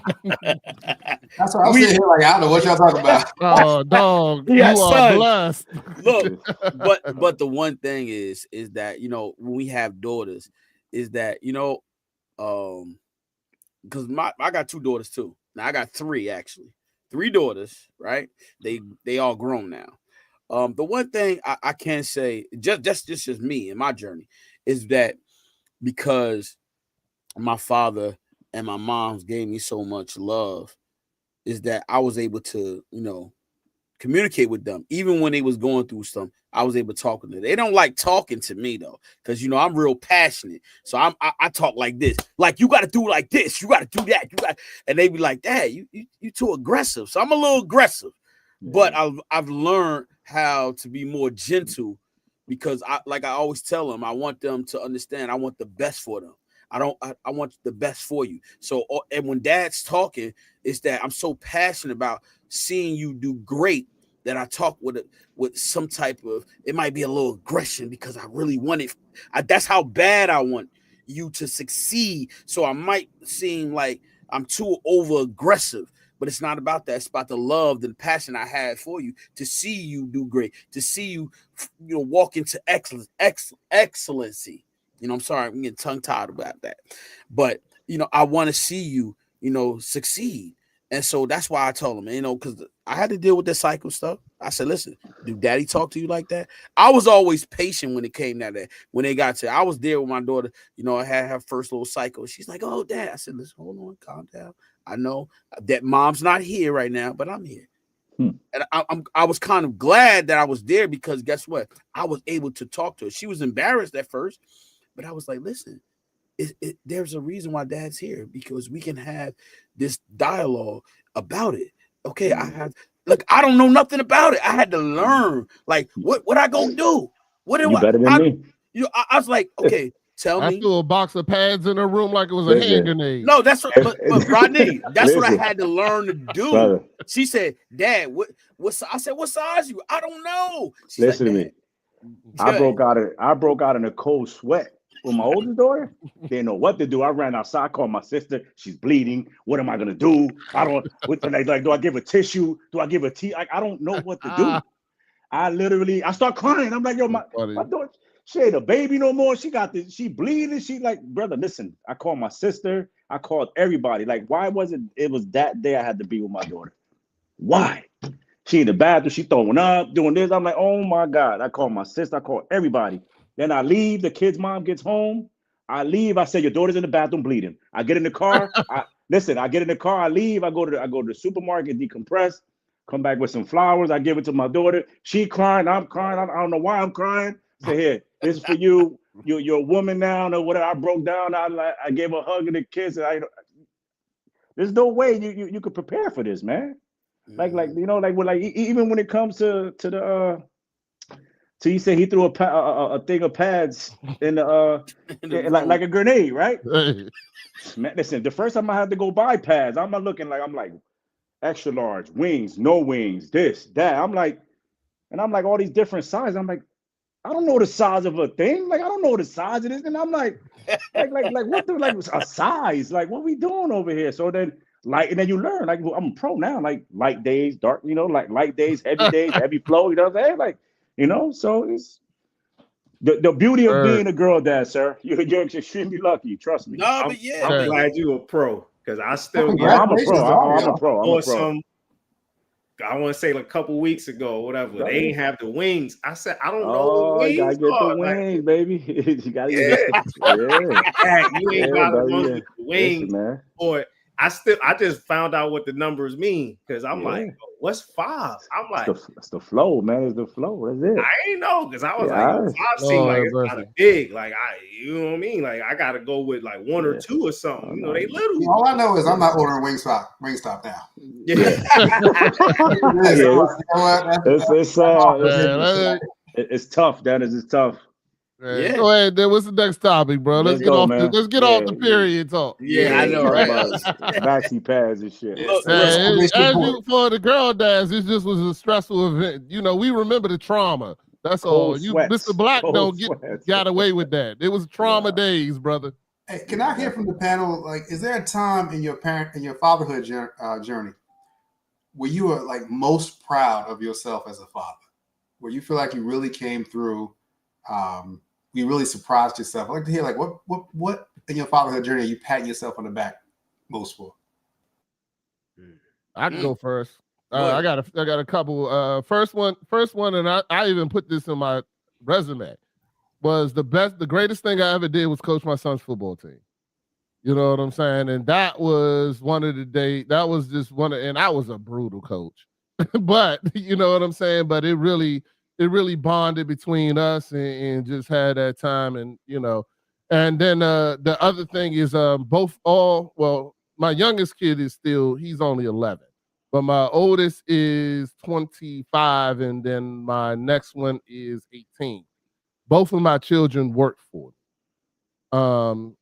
B: what I'm sitting here like, I don't know what y'all talking about.
D: Oh, dog,
A: He
D: you
A: got
D: are
A: sons.
D: blessed.
A: Look, but the one thing is that, you know, when we have daughters, is that, you know, because I got 2 daughters too. Now I got 3 actually, 3 daughters, right? They all grown now. The one thing I can say, just me and my journey, is that because my father and my moms gave me so much love, is that I was able to, you know, communicate with them. Even when they was going through something, I was able to talk to them. They don't like talking to me though, because, you know, I'm real passionate. So I talk like this, like, you got to do like this, you got to do that, and they be like, Dad, you too aggressive. So I'm a little aggressive, but I've learned how to be more gentle, because I always tell them, I want them to understand I want the best for them. I want the best for you. So, and when Dad's talking, it's that I'm so passionate about seeing you do great that I talk with some type of, it might be a little aggression, because I really want it. That's how bad I want you to succeed. So I might seem like I'm too over aggressive, but it's not about that. It's about the love and passion I have for you, to see you do great, to see you, you know, walk into excellency. You know, I'm sorry, I'm getting tongue tied about that, but, you know, I want to see you, you know, succeed. And so that's why I told him, you know, because I had to deal with this cycle stuff. I said, listen, do Daddy talk to you like that? I was always patient when it came to that. When they got to, I was there with my daughter, you know, I had her first little cycle. She's like, oh, Dad. I said, listen, hold on, calm down. I know that Mom's not here right now, but I'm here. And I was kind of glad that I was there, because guess what? I was able to talk to her. She was embarrassed at first, but I was like, listen, there's a reason why Dad's here, because we can have this dialogue about it. Okay, I don't know nothing about it. I had to learn. Like, what I gonna do? What do
G: You better than me.
A: You know, I was like, okay, tell me.
D: I threw a box of pads in her room like it was a hand grenade.
A: No, that's what, but Rodney, that's what I had to learn to do.
G: Brother.
A: She said, Dad, what I said, what size you? I don't know. She's
G: Listen
A: like,
G: to me. I broke out in a cold sweat with my oldest daughter. Didn't know what to do. I ran outside, I called my sister. She's bleeding. What am I gonna do? I don't. Like, do I give her tissue? Do I give her tea? Like, I don't know what to do. I start crying. I'm like, yo, my daughter, she ain't a baby no more. She got this. She bleeding. She like, brother, listen. I called my sister. I called everybody. Like, why was it? It was that day I had to be with my daughter. Why? She in the bathroom. She throwing up, doing this. I'm like, oh my God. I called my sister. I called everybody. Then I leave. The kid's mom gets home. I leave. I say, your daughter's in the bathroom bleeding. I get in the car. I get in the car. I leave. I go to the supermarket, decompress, come back with some flowers. I give it to my daughter. She crying. I'm crying. I don't know why I'm crying. I say, here, this is for you. You're a woman now. Or whatever. I broke down. I gave her a hug and a kiss. There's no way you could prepare for this, man. Like you know, like even when it comes to the so you say he threw a thing of pads in the like a grenade, right? Man, listen, the first time I had to go buy pads, I'm like extra large, wings, no wings, this, that. I'm like all these different sizes. I'm like, I don't know the size of a thing. Like, I don't know the size of this. And I'm like what a size? Like, what we doing over here? So then, and then you learn, like, I'm a pro now, like light days, dark, you know, like light days, heavy flow, you know what I'm saying? Like, you know, so it's the beauty of being a girl dad, sir. You're extremely lucky, trust me.
A: No, but yeah,
C: I'm glad you a pro, because I still
G: I'm a pro.
C: I want to say like a couple weeks ago, whatever. They ain't have the wings. I said, I don't know what wings
G: you gotta get the wings, baby. You gotta get
C: you ain't got the wings,
G: man.
C: Boy, I just found out what the numbers mean, because I'm like, oh what's 5? I'm like,
G: It's the flow, man. It's the flow. That's it.
C: I ain't know because I was
G: Yeah,
C: like, 5 seemed like
D: Lord
C: it's kind
D: mercy.
C: of big. Like you know what I mean? Like I gotta go with like 1 or
G: Yeah.
C: 2 or something. You know, they
B: Yeah,
C: little.
B: all I know is I'm not ordering Wingstop now.
C: Yeah.
B: It is.
G: Yeah,
B: You know what?
G: it's tough. That is tough.
D: Man,
A: Yeah.
D: go ahead. Then what's the next topic, bro? Let's
G: Let's
D: get
G: go,
D: off.
G: man.
D: Let's get off the
G: Yeah.
D: period talk.
A: Yeah, I know,
G: talk
A: right?
G: about maxi pads and shit.
A: Look,
D: Man,
B: Exclamation
D: as
B: point.
D: you for the girl dance, it just was a stressful event. You know, we remember the trauma. That's all.
G: Cold
D: You,
G: sweats.
D: Mr. Black,
G: Cold
D: don't
G: sweats.
D: got away with that. It was trauma
G: Yeah.
D: days, brother.
B: Hey, can I hear from the panel? Like, is there a time in your fatherhood journey where you were like most proud of yourself as a father, where you feel like you really came through, you really surprised yourself? I'd like to hear like what in your fatherhood journey are you patting yourself on the back most for?
D: I can go first.
A: Go ahead.
D: I got a couple. First one, and I even put this in my resume. Was the greatest thing I ever did was coach my son's football team. You know what I'm saying? And that was one of the days. That was just one of, and I was a brutal coach, but you know what I'm saying. But it really bonded between us and just had that time, and you know. And then the other thing is my youngest kid is he's only 11, but my oldest is 25, and then my next one is 18. Both of my children work for in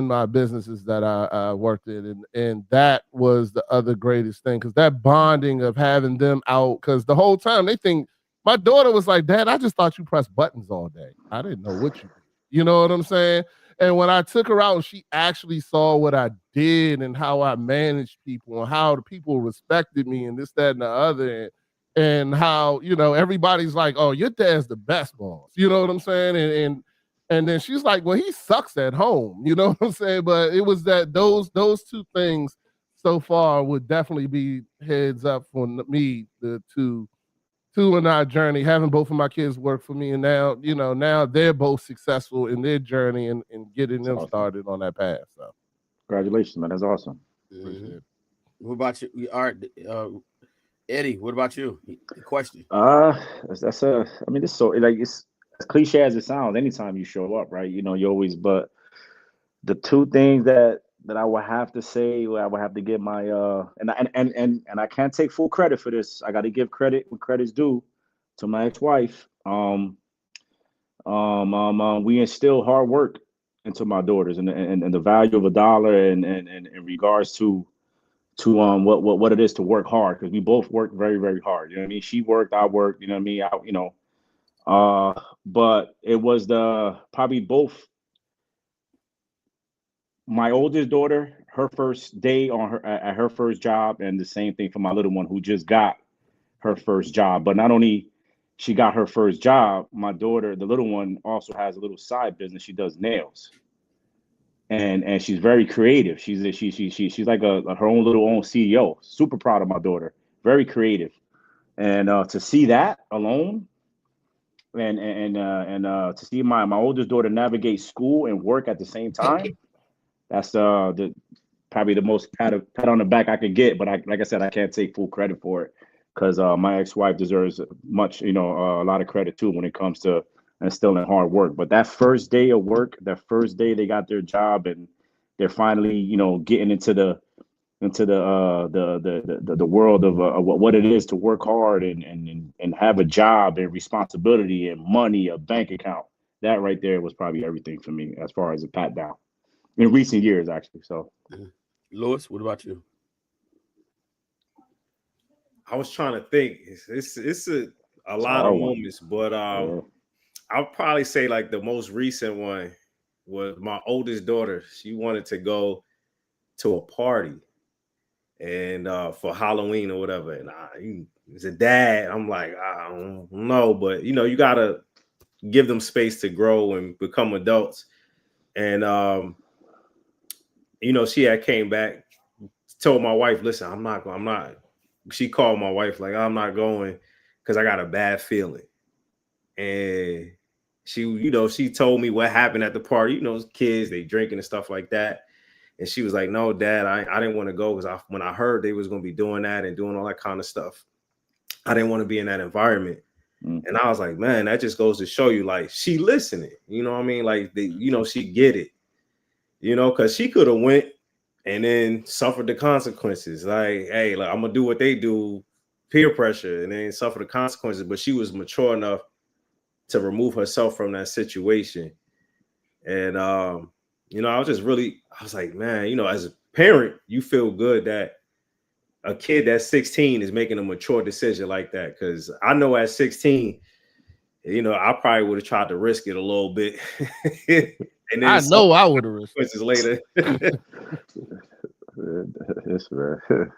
D: my businesses that I worked in, and that was the other greatest thing, because that bonding of having them out, because the whole time they think, my daughter was like, Dad, I just thought you pressed buttons all day. I didn't know what you did. You know what I'm saying? And when I took her out and she actually saw what I did and how I managed people and how the people respected me and this, that, and the other, and how, you know, everybody's like, oh, your dad's the best boss. You know what I'm saying? And then she's like, well, he sucks at home. You know what I'm saying? But it was that those two things so far would definitely be heads up for me, the two in our journey, having both of my kids work for me. And now, you know, now they're both successful in their journey and getting them
G: awesome.
D: started on that path. So
G: Congratulations, man. That's awesome.
D: appreciate it.
A: What about you? All right, Eddie. What about you? The question.
G: That's I mean, it's so like it's as cliche as it sounds. Anytime you show up, right? You know, you always. But the two things that I would have to say, I would have to give my and I can't take full credit for this. I got to give credit when credit's due to my ex-wife. We instill hard work into my daughters and the value of $1 and in regards to what it is to work hard, because we both work very, very hard. You know what I mean? She worked, I worked, you know what I mean? But it was probably both. My oldest daughter, her first day at her first job, and the same thing for my little one who just got her first job. But not only she got her first job, my daughter, the little one, also has a little side business. She does nails, and she's very creative. She's like her own CEO. Super proud of my daughter. Very creative, and to see that alone, and to see my oldest daughter navigate school and work at the same time. That's probably the most pat on the back I could get, but like I said, I can't take full credit for it, because my ex-wife deserves much, a lot of credit too when it comes to instilling hard work. But that first day of work, that first day they got their job and they're finally, getting into the world of what it is to work hard and have a job and responsibility and money, a bank account. That right there was probably everything for me as far as a pat down. In recent years, actually. So,
A: Lewis, what about you?
C: I was trying to think. It's a lot of moments, but I'll probably say like the most recent one was my oldest daughter. She wanted to go to a party and for Halloween or whatever. And as a dad, I'm like, I don't know, but you gotta give them space to grow and become adults. And she had came back, told my wife, listen, I'm not. She called my wife like, I'm not going because I got a bad feeling. And she told me what happened at the party. Kids, they drinking and stuff like that. And she was like, no, Dad, I didn't want to go because when I heard they was going to be doing that and doing all that kind of stuff, I didn't want to be in that environment. And I was like, man, that just goes to show you, like, she listening. You know what I mean? Like, she get it. Because she could have went and then suffered the consequences. Like, hey, like, I'm going to do what they do, peer pressure, and then suffer the consequences. But she was mature enough to remove herself from that situation. And, I was like, man, as a parent, you feel good that a kid that's 16 is making a mature decision like that. Because I know at 16, I probably would have tried to risk it a little bit. And then
D: I know I would have risked
C: it later.
G: That's right.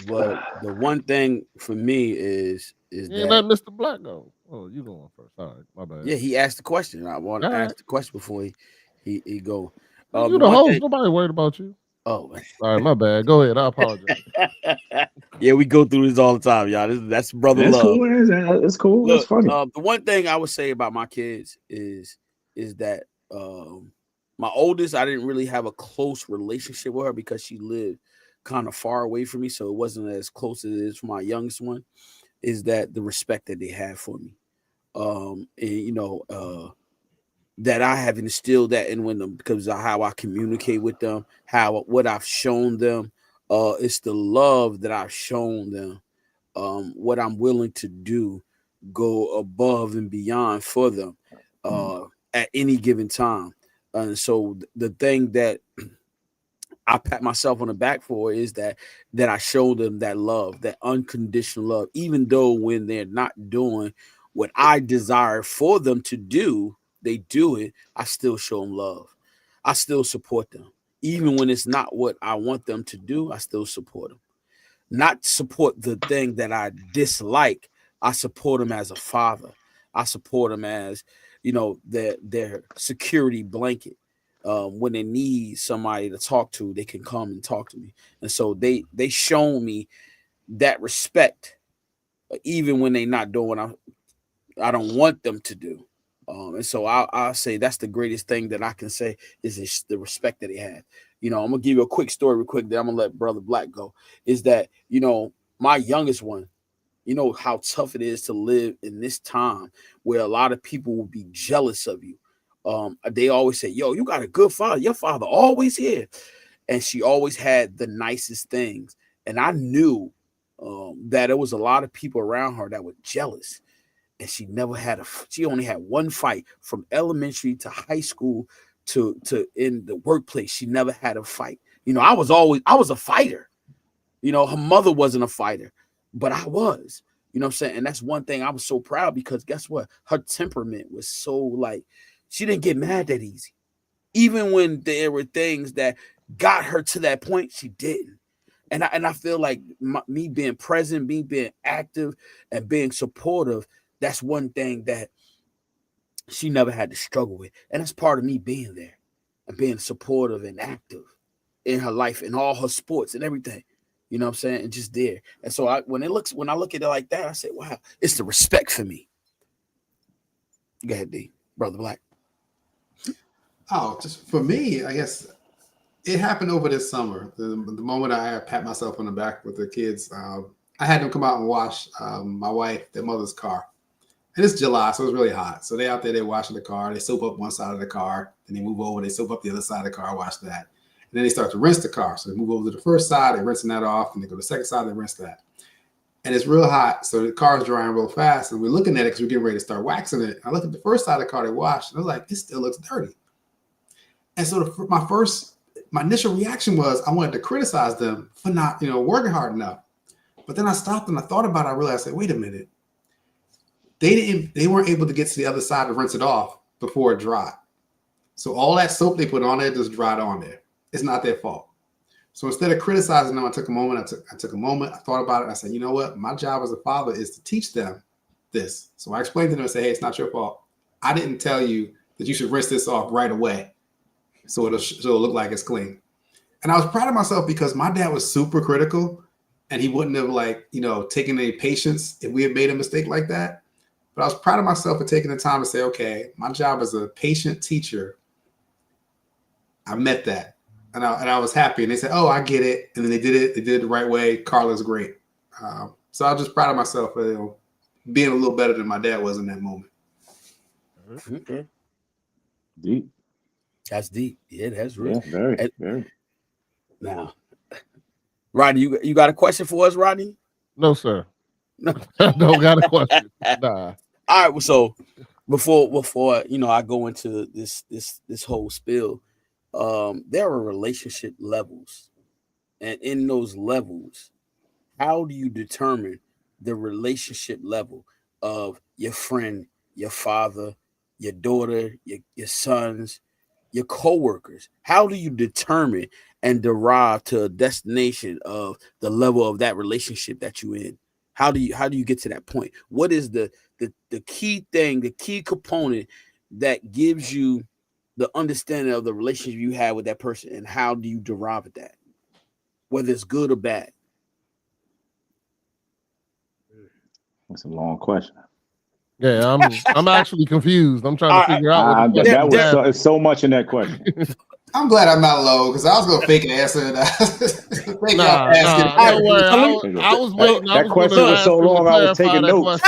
A: But the one thing for me is
D: You
A: that
D: ain't let Mr. Black go. Oh, you going first. All right, my bad.
A: yeah, he asked the question. I want to
D: All
A: ask
D: right.
A: the question before he go.
D: You the
A: one
D: host.
A: thing-
D: Nobody worried about you.
A: Oh,
D: All right, my bad. Go ahead. I apologize.
A: yeah, we go through this all the time, y'all. That's brother
G: That's
A: love.
G: cool. It's cool.
A: Look,
G: That's funny.
A: the one thing I would say about my kids is that my oldest, I didn't really have a close relationship with her because she lived kind of far away from me, so it wasn't as close as it is for my youngest one. Is that the respect that they have for me, and that I have instilled that in them because of how I communicate with them, what I've shown them. It's the love that I've shown them. What I'm willing to do, go above and beyond for them at any given time. And so the thing that I pat myself on the back for is that I show them that love, that unconditional love, even though when they're not doing what I desire for them to do, they do it. I still show them love. I still support them. Even when it's not what I want them to do, I still support them. Not support the thing that I dislike. I support them as a father. I support them as, their security blanket. When they need somebody to talk to, they can come and talk to me. And so they show me that respect, even when they're not doing what I don't want them to do. And so I'll say that's the greatest thing that I can say is the respect that they have. I'm gonna give you a quick story real quick. Then I'm gonna let Brother Black go. Is that my youngest one, how tough it is to live in this time where a lot of people will be jealous of you. They always say, yo, you got a good father. Your father always here. And she always had the nicest things. And I knew that there was a lot of people around her that were jealous. And she never had she only had one fight from elementary to high school to in the workplace. She never had a fight. I was a fighter. Her mother wasn't a fighter, but I was, what I'm saying? And that's one thing I was so proud because guess what? Her temperament was so like, she didn't get mad that easy. Even when there were things that got her to that point, she didn't. And I feel like me being present, me being active and being supportive, that's one thing that she never had to struggle with. And that's part of me being there and being supportive and active in her life and all her sports and everything. You know what I'm saying? And just there. And so when I look at it like that, I say, wow, it's the respect for me. Go ahead, D. Brother Black.
B: Oh, just for me, I guess it happened over this summer. The moment I pat myself on the back with the kids, I had them come out and wash my wife, their mother's car. And it's July, so it's really hot. So they're out there, they're washing the car. They soap up one side of the car, then they move over, they soap up the other side of the car, wash that. And then they start to rinse the car. So they move over to the first side, they're rinsing that off, and they go to the second side, they rinse that. And it's real hot, so the car's drying real fast. And we're looking at it because we're getting ready to start waxing it. I look at the first side of the car they washed, and I was like, it still looks dirty. And so my initial reaction was I wanted to criticize them for not, working hard enough. But then I stopped and I thought about it. I realized, wait a minute. They weren't able to get to the other side to rinse it off before it dried. So all that soap they put on there just dried on there. It's not their fault. So instead of criticizing them, I took a moment. I took a moment. I thought about it. I said, you know what? My job as a father is to teach them this. So I explained to them and said, hey, it's not your fault. I didn't tell you that you should rinse this off right away. So it'll look like it's clean. And I was proud of myself because my dad was super critical and he wouldn't have taken any patience if we had made a mistake like that. But I was proud of myself for taking the time to say, okay, my job as a patient teacher, I met that. and I was happy. And they said, "Oh, I get it." And then they did it. They did it the right way. Carla's great. So I'm just proud of myself for being a little better than my dad was in that moment.
A: Okay.
G: Deep.
A: That's deep. Yeah, that's real.
G: Yeah, very,
A: And-
G: very.
A: Now, Rodney, you got a question for us, Rodney?
D: No, sir.
A: No.
D: Don't got a question. Nah.
A: All right. Well, so before I go into this whole spill, there are relationship levels, and in those levels, how do you determine the relationship level of your friend, your father, your daughter, your sons, your coworkers? How do you determine and derive to a destination of the level of that relationship that you're in? How do you get to that point? What is the key thing, the key component that gives you the understanding of the relationship you have with that person, and how do you derive at that, whether it's good or bad?
G: That's a long question.
D: Yeah, I'm actually confused. I'm trying to figure out what the
G: that was
D: question
G: it's so much in that question.
B: I'm glad I'm not low because I was gonna fake answer that.
D: Nah, don't worry. I was waiting.
G: That question was so long. I was taking notes.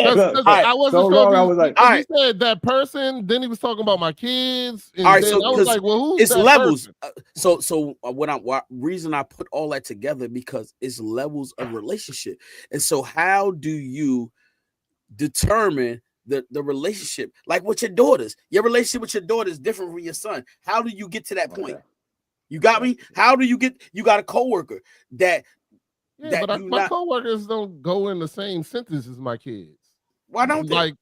D: I wasn't
G: so long. I was like,
D: he said that person. Then he was talking about my kids. And
A: all right,
D: then
A: so
D: I was like, well, who's
A: it's
D: that
A: levels.
D: person?
A: Reason I put all that together because it's levels of relationship, and so how do you determine the relationship, like with your daughters? Your relationship with your daughter is different from your son. How do you get to that point? You got me? How do you got a coworker that
D: but my coworkers don't go in the same sentence as my kids.
A: Why don't they?
D: Like,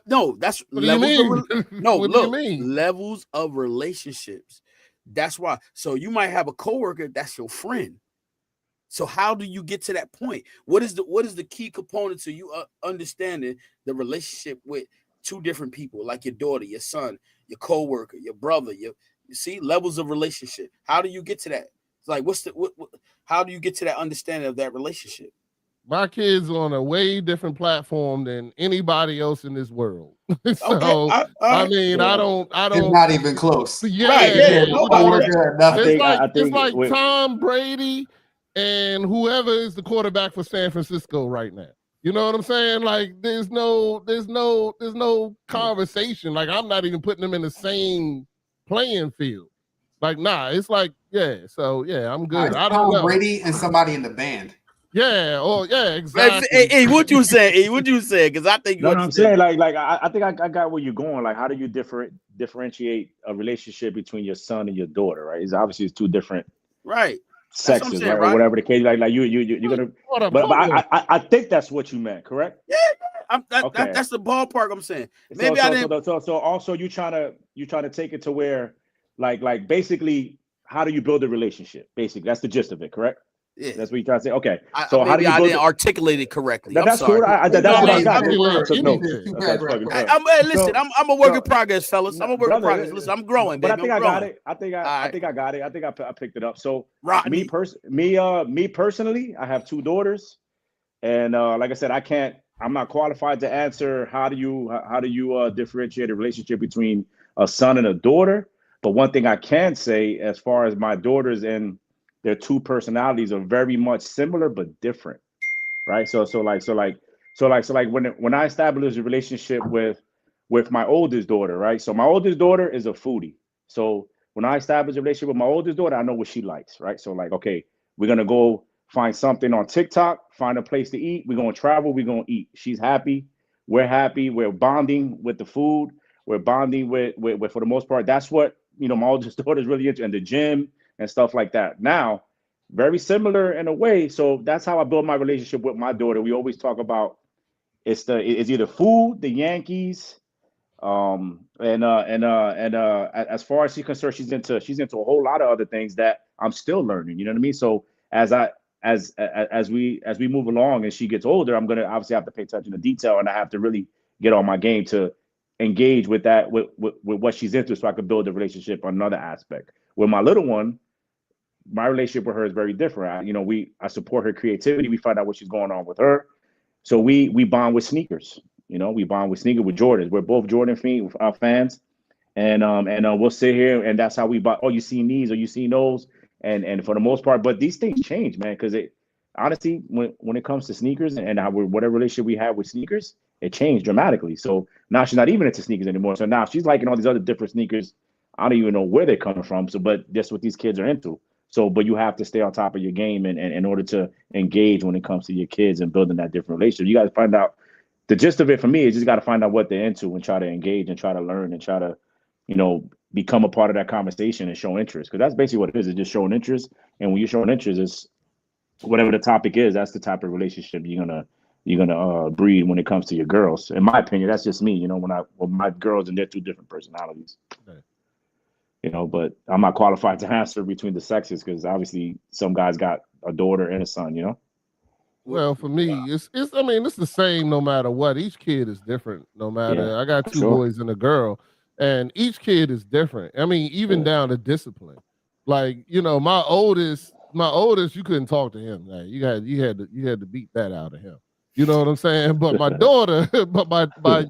A: no, that's
D: what do you mean?
A: No,
D: what
A: look,
D: do you mean?
A: levels of relationships. That's why. So you might have a coworker that's your friend. So how do you get to that point? What is the key component to you understanding the relationship with two different people, like your daughter, your son, your coworker, your brother? You see levels of relationship. How do you get to that? It's like how do you get to that understanding of that relationship?
D: My kid's on a way different platform than anybody else in this world. So
A: okay,
D: I mean, I don't.
B: It's not even close.
D: Yeah,
A: right,
D: it's like Tom Brady and whoever is the quarterback for San Francisco right now. You know what I'm saying? Like, there's no conversation. Like, I'm not even putting them in the same playing field. Like, nah, it's like, so I'm good. I don't know.
B: Tom Brady and somebody in the band.
D: Yeah, exactly.
A: Hey, what you say? What you say? Because I think
G: I'm saying like I think I got where you're going. Like, how do you differentiate a relationship between your son and your daughter? Right? It's obviously two different sexes, right? Or whatever the case. Like you're gonna. But I think that's what you meant, correct?
A: Yeah. That's the ballpark I'm saying. Maybe I didn't.
G: So also you trying to take it to where like basically how do you build a relationship? Basically, that's the gist of it, correct?
A: Yeah,
G: that's what you're trying to say. Okay,
A: so how do you? I didn't articulate it correctly.
G: That's
A: sorry.
G: cool. That's what I got.
A: Listen, I'm a work in progress, fellas. I'm a work in progress. Listen, I'm growing,
G: but
A: baby.
G: I think I got it. I think I got it. I think I picked it up. So me personally, I have two daughters, and like I said, I'm not qualified to answer how do you differentiate a relationship between a son and a daughter. But one thing I can say, as far as my daughters and their two personalities are very much similar but different, right? So when I established a relationship with my oldest daughter, right? So my oldest daughter is a foodie. So when I establish a relationship with my oldest daughter, I know what she likes, right? So like, okay, we're gonna go find something on TikTok, find a place to eat. We're gonna travel. We're gonna eat. She's happy. We're happy. We're bonding with the food. We're bonding with for the most part. That's what my oldest daughter is really into, and the gym and stuff like that. Now, very similar in a way. So that's how I build my relationship with my daughter. We always talk about it's either food, the Yankees, and as far as she's concerned, she's into a whole lot of other things that I'm still learning. You know what I mean? So as we move along and she gets older, I'm gonna obviously have to pay attention to detail, and I have to really get on my game to engage with that with what she's into, so I can build a relationship on another aspect. With my little one, my relationship with her is very different. I support her creativity. We find out what she's going on with her. So we bond with sneakers. We bond with sneakers with Jordans. We're both Jordan fans. and we'll sit here and that's how we buy. Oh, you seen these or you seen those, and for the most part, but these things change, man, because it honestly when it comes to sneakers and how whatever relationship we have with sneakers, it changed dramatically. So now she's not even into sneakers anymore. So now she's liking all these other different sneakers. I don't even know where they're coming from. So, but that's what these kids are into. So, but you have to stay on top of your game and in order to engage when it comes to your kids and building that different relationship. You got to find out the gist of it for me is just got to find out what they're into and try to engage and try to learn and try to, become a part of that conversation and show interest. Because that's basically what it is. It's just showing interest. And when you're showing interest, it's whatever the topic is, that's the type of relationship you're gonna breed when it comes to your girls. In my opinion, that's just me. When my girls and they're two different personalities.
D: Right.
G: But I'm not qualified to answer between the sexes because obviously some guys got a daughter and a son.
D: Well, for me, it's the same no matter what. Each kid is different. No matter,
G: Yeah,
D: I got two
G: sure.
D: boys and a girl, and each kid is different. I mean, even down to discipline. Like my oldest, you couldn't talk to him. Like, you had to beat that out of him. You know what I'm saying? But my daughter,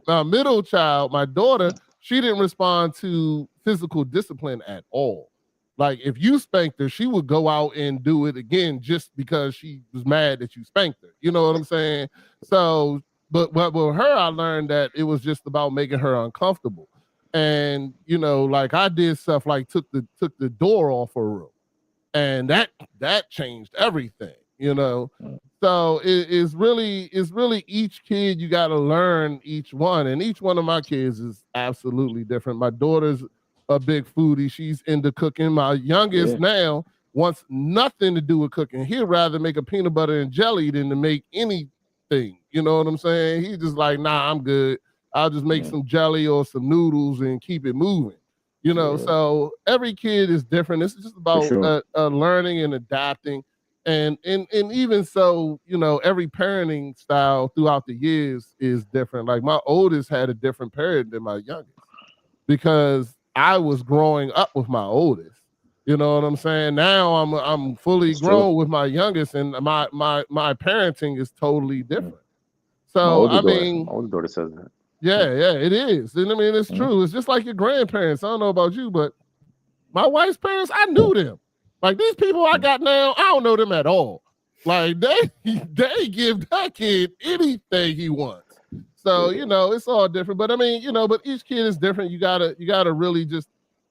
D: my middle child, my daughter, she didn't respond to physical discipline at all. Like if you spanked her, she would go out and do it again just because she was mad that you spanked her. You know what I'm saying? So, but with her, I learned that it was just about making her uncomfortable. And like I did stuff like took the door off her room, and that changed everything. So it's really each kid you got to learn each one, and each one of my kids is absolutely different. My daughter's a big foodie. She's into cooking. My youngest now wants nothing to do with cooking. He'd rather make a peanut butter and jelly than to make anything. You know what I'm saying? He's just like, nah, I'm good. I'll just make some jelly or some noodles and keep it moving. So every kid is different. It's just about
G: sure.
D: learning and adapting. And even so, every parenting style throughout the years is different. Like my oldest had a different parent than my youngest because I was growing up with my oldest. You know what I'm saying? Now I'm fully grown with my youngest, and my parenting is totally different. So
G: my older daughter says that.
D: Yeah, it is. And I mean, it's true. It's just like your grandparents. I don't know about you, but my wife's parents, I knew them. Like these people I got now, I don't know them at all. Like they give that kid anything he wants. So, it's all different. But I mean, but each kid is different. You gotta really just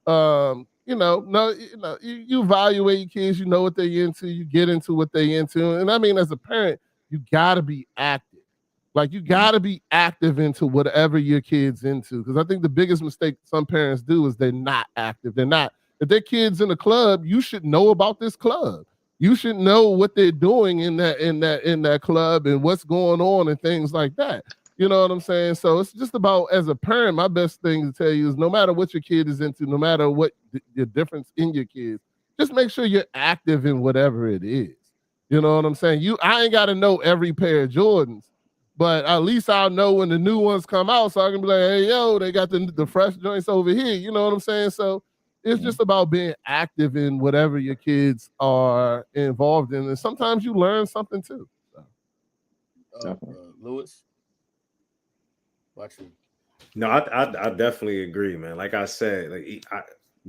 D: you evaluate your kids, you know what they into, you get into what they into. And I mean, as a parent, you gotta be active. Like you gotta be active into whatever your kid's into. Because I think the biggest mistake some parents do is they're not active. They're not. If their kid's in a club, you should know about this club. You should know what they're doing in that club and what's going on and things like that. You know what I'm saying? So it's just about, as a parent, my best thing to tell you is no matter what your kid is into, no matter what the difference in your kids, just make sure you're active in whatever it is. You know what I'm saying? I ain't got to know every pair of Jordans, but at least I'll know when the new ones come out, so I can be like, hey, yo, they got the fresh joints over here. You know what I'm saying? So it's just about being active in whatever your kids are involved in. And sometimes you learn something too.
A: Lewis? Watch you.
C: No, I definitely agree, man. Like I said,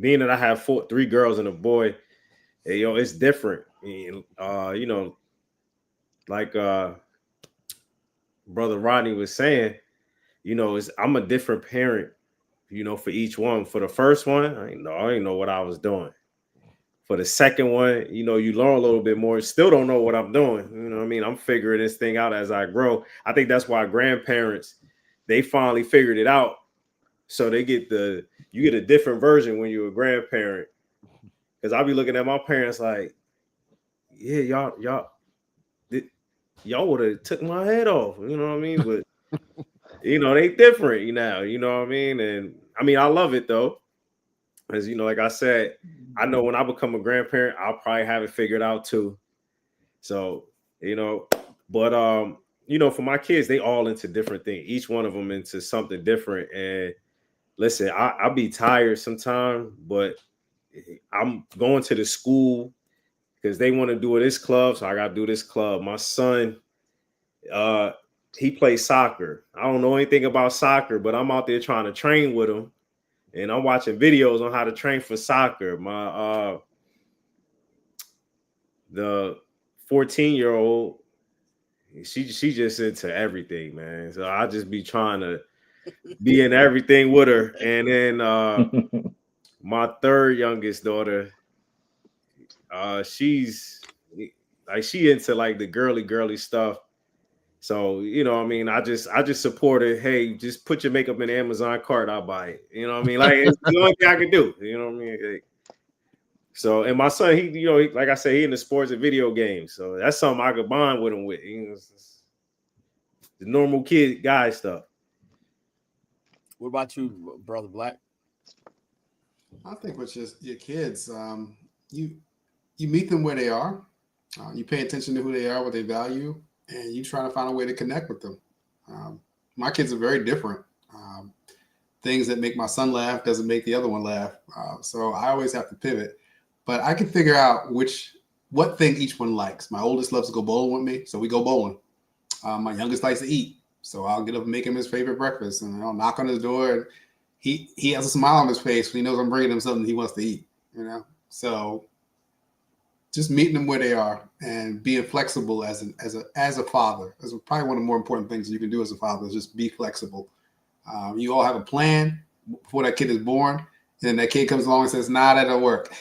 C: being that I have 3 girls and a boy, it's different. Like Brother Rodney was saying, I'm a different parent, for each one. For the first one, I didn't know what I was doing. For the second one, you learn a little bit more. Still don't know what I'm doing. You know what I mean? I'm figuring this thing out as I grow. I think that's why grandparents, they finally figured it out. So you get a different version when you're a grandparent. Because I'll be looking at my parents like, yeah, y'all would have took my head off. You know what I mean? But they different, you know what I mean? And I mean, I love it though. Because like I said, I know when I become a grandparent, I'll probably have it figured out too. So, but for my kids, they all into different things. Each one of them into something different. And listen, I'll be tired sometimes, but I'm going to the school because they want to do this club. So I got to do this club. My son, he plays soccer. I don't know anything about soccer, but I'm out there trying to train with him. and I'm watching videos on how to train for soccer. My the 14-year-old, she just into everything, man. So I just be trying to be in everything with her. And then my third youngest daughter, she's like, she into like the girly stuff. So, you know what I mean? I just support it. Hey, just put your makeup in the Amazon cart, I'll buy it. You know what I mean? Like, it's the only thing I can do. You know what I mean? Like, so, and my son, he, you know, like I said, he into sports and video games. So that's something I could bond with him with. You know, it's the normal kid guy stuff.
A: What about you, Brother Black?
B: I think with your kids, you meet them where they are. You pay attention to who they are, what they value, and you try to find a way to connect with them. My kids are very different. Things that make my son laugh doesn't make the other one laugh. So I always have to pivot. But I can figure out what thing each one likes. My oldest loves to go bowling with me, so we go bowling. My youngest likes to eat, so I'll get up and make him his favorite breakfast, and I'll knock on his door, and he has a smile on his face when he knows I'm bringing him something he wants to eat. You know, so just meeting them where they are and being flexible as a father is probably one of the more important things you can do as a father, is just be flexible. You all have a plan before that kid is born, and then that kid comes along and says, "Nah, that don't work,"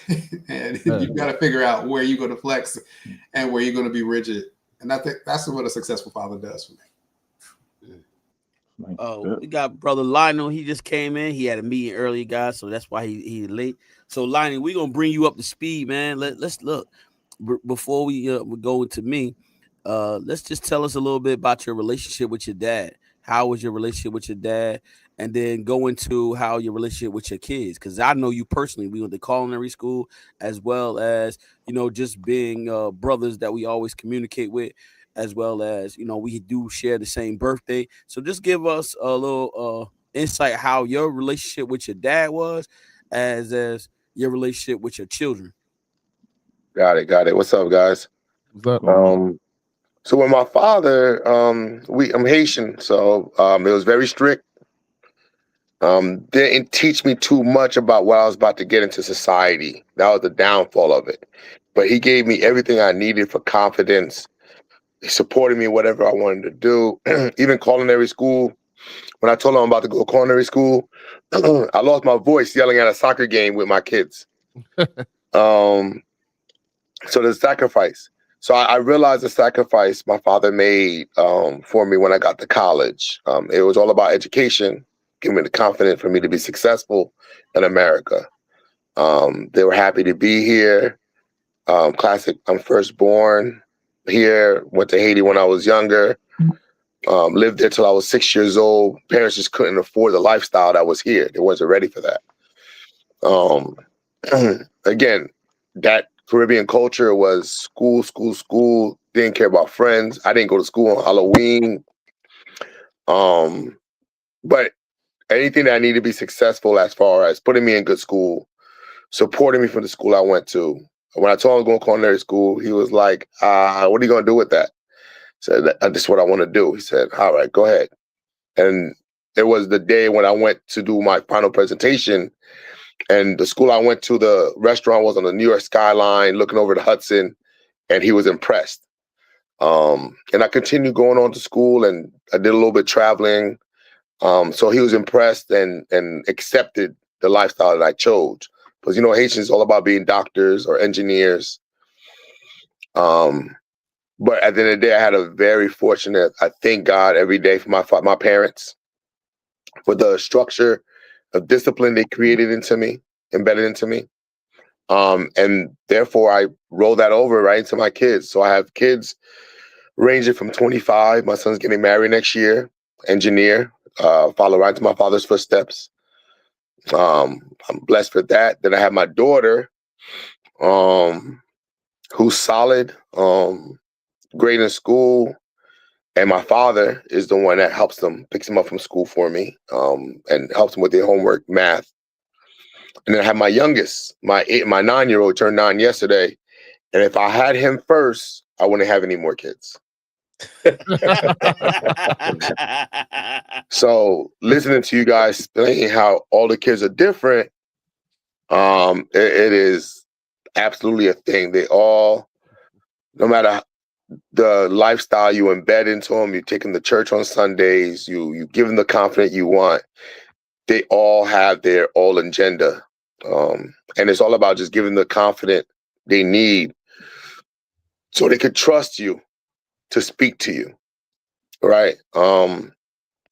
B: and you've got to figure out where you're going to flex and where you're going to be rigid. And I think that's what a successful father does for me.
A: We got Brother Lionel. He just came in. He had a meeting earlier, guys, so that's why he late. So Lionel, we're gonna bring you up to speed, man. Let's look before we go into me. Let's just tell us a little bit about your relationship with your dad. How was your relationship with your dad? And then go into how your relationship with your kids, because I know you personally. We went to culinary school, as well as, you know, just being brothers that we always communicate with, as well as, you know, we do share the same birthday. So just give us a little insight how your relationship with your dad was, as your relationship with your children.
H: Got it. What's up, guys?
D: What's up?
H: So with my father, I'm Haitian, so it was very strict. Didn't teach me too much about what I was about to get into society. That was the downfall of it. But he gave me everything I needed for confidence. He supported me whatever I wanted to do. Even culinary school. When I told him I'm about to go to culinary school, I lost my voice yelling at a soccer game with my kids. So the sacrifice. So I realized the sacrifice my father made for me when I got to college. It was all about education, giving me the confidence for me to be successful in America. They were happy to be here. Classic, I'm firstborn here, went to Haiti when I was younger, lived there till I was 6 years old. Parents just couldn't afford the lifestyle that was here. They wasn't ready for that. Again, that Caribbean culture was school, didn't care about friends. I didn't go to school on Halloween. But anything that I needed to be successful, as far as putting me in good school, supporting me from the school I went to. When I told him I was going to culinary school, he was like, what are you going to do with that? I said, that's what I want to do. He said, all right, go ahead. And it was the day when I went to do my final presentation, and the school I went to, the restaurant was on the New York skyline, looking over the Hudson, and he was impressed. And I continued going on to school, and I did a little bit traveling. So he was impressed and accepted the lifestyle that I chose. Because, you know, Haitians all about being doctors or engineers. But at the end of the day, I had a very fortunate, I thank God every day for my parents, for the structure of discipline they created into me, embedded into me. And therefore, I roll that over right into my kids. So I have kids ranging from 25. My son's getting married next year, engineer, follow right into my father's footsteps. I'm blessed for that. Then I have my daughter, who's solid, great in school. And my father is the one that helps them, picks them up from school for me, and helps them with their homework, math. And then I have my youngest, my 9-year-old turned 9 yesterday. And if I had him first, I wouldn't have any more kids. So listening to you guys explain how all the kids are different, it is absolutely a thing. They all, no matter the lifestyle you embed into them, you take them to church on Sundays, you give them the confidence you want. They all have their own agenda. And it's all about just giving the confidence they need so they could trust you to speak to you. Right.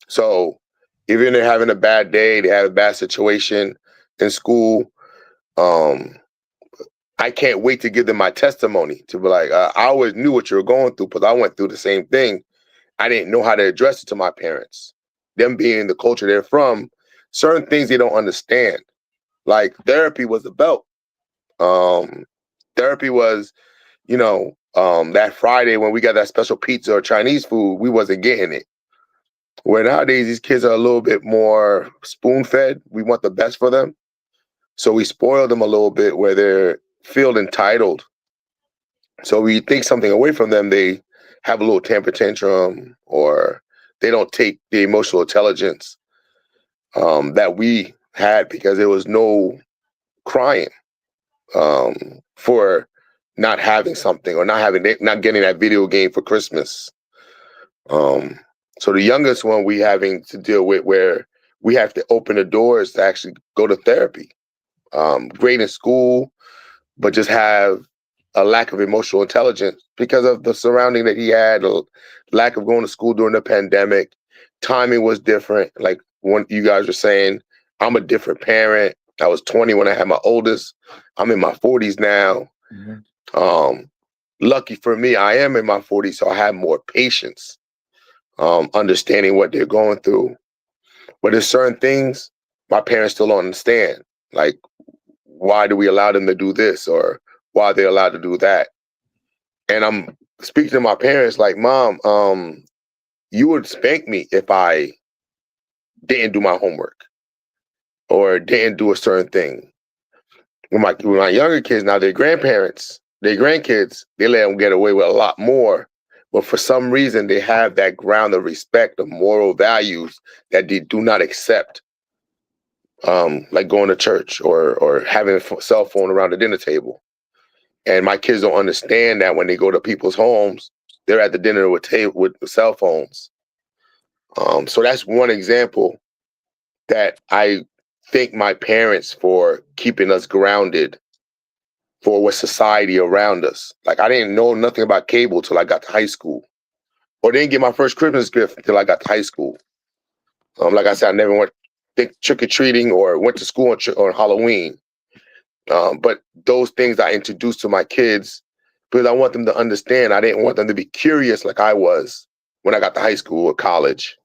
H: So even they're having a bad day, they have a bad situation in school. I can't wait to give them my testimony to be like, I always knew what you were going through because I went through the same thing. I didn't know how to address it to my parents. Them being the culture they're from, certain things they don't understand. Like therapy was the belt. Therapy was, that Friday when we got that special pizza or Chinese food, we wasn't getting it. Where nowadays these kids are a little bit more spoon-fed. We want the best for them. So we spoil them a little bit where they feel entitled. So we take something away from them, they have a little temper tantrum, or they don't take the emotional intelligence that we had, because there was no crying for not having something or not getting that video game for Christmas. So the youngest one we having to deal with, where we have to open the doors to actually go to therapy. Great in school, but just have a lack of emotional intelligence because of the surrounding that he had, a lack of going to school during the pandemic. Timing was different. Like when you guys were saying, I'm a different parent. I was 20 when I had my oldest. I'm in my 40s now. Mm-hmm. Lucky for me, I am in my 40s, so I have more patience, understanding what they're going through. But there's certain things my parents still don't understand. Like, why do we allow them to do this, or why they're allowed to do that? And I'm speaking to my parents like, Mom, you would spank me if I didn't do my homework or didn't do a certain thing. With my younger kids now, their grandkids, they let them get away with a lot more. But for some reason, they have that ground of respect, of moral values that they do not accept. Like going to church or having a cell phone around the dinner table. And my kids don't understand that when they go to people's homes, they're at the dinner with cell phones. So that's one example that I thank my parents for keeping us grounded for what society around us. Like, I didn't know nothing about cable till I got to high school, or didn't get my first Christmas gift until I got to high school. Like I said, I never went trick-or-treating or went to school on Halloween. But those things I introduced to my kids because I want them to understand. I didn't want them to be curious like I was when I got to high school or college.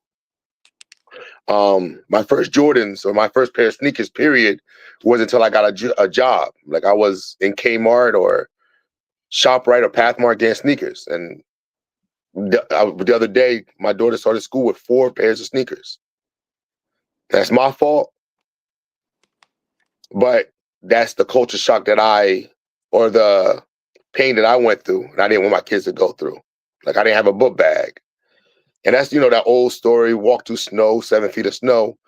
H: My first Jordans or my first pair of sneakers, period, was until I got a job. Like I was in Kmart or ShopRite or Pathmark getting sneakers. And the other day, my daughter started school with 4 pairs of sneakers. That's my fault. But that's the culture shock or the pain that I went through, and I didn't want my kids to go through. Like I didn't have a book bag. And that's, that old story, walk through snow, 7 feet of snow.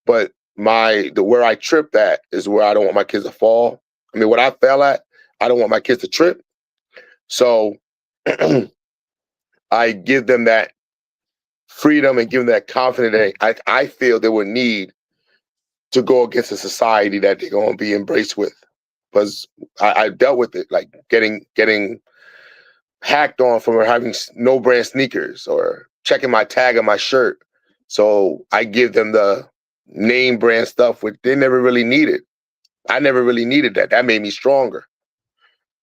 H: But where I tripped at is where I don't want my kids to fall. I mean, what I fell at, I don't want my kids to trip. So I give them that freedom and give them that confidence that I feel they would need to go against a society that they're going to be embraced with. Because I dealt with it, like getting hacked on from having no brand sneakers or checking my tag on my shirt. So I give them the name brand stuff, which they never really needed. I never really needed that. That made me stronger.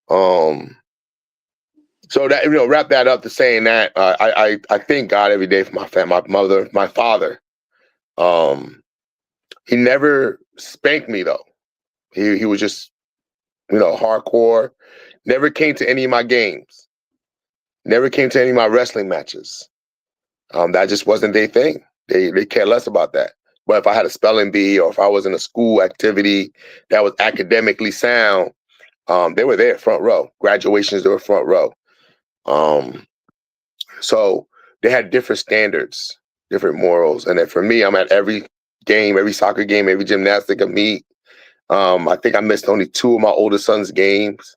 H: So that, wrap that up to saying that I thank God every day for my family, my mother, my father. He never spanked me though. He was just, hardcore. Never came to any of my games. Never came to any of my wrestling matches. That just wasn't their thing. They care less about that. But if I had a spelling bee or if I was in a school activity that was academically sound, they were there front row. Graduations, they were front row. So they had different standards, different morals. And then for me, I'm at every game, every soccer game, every gymnastic I meet. I think I missed only 2 of my older son's games.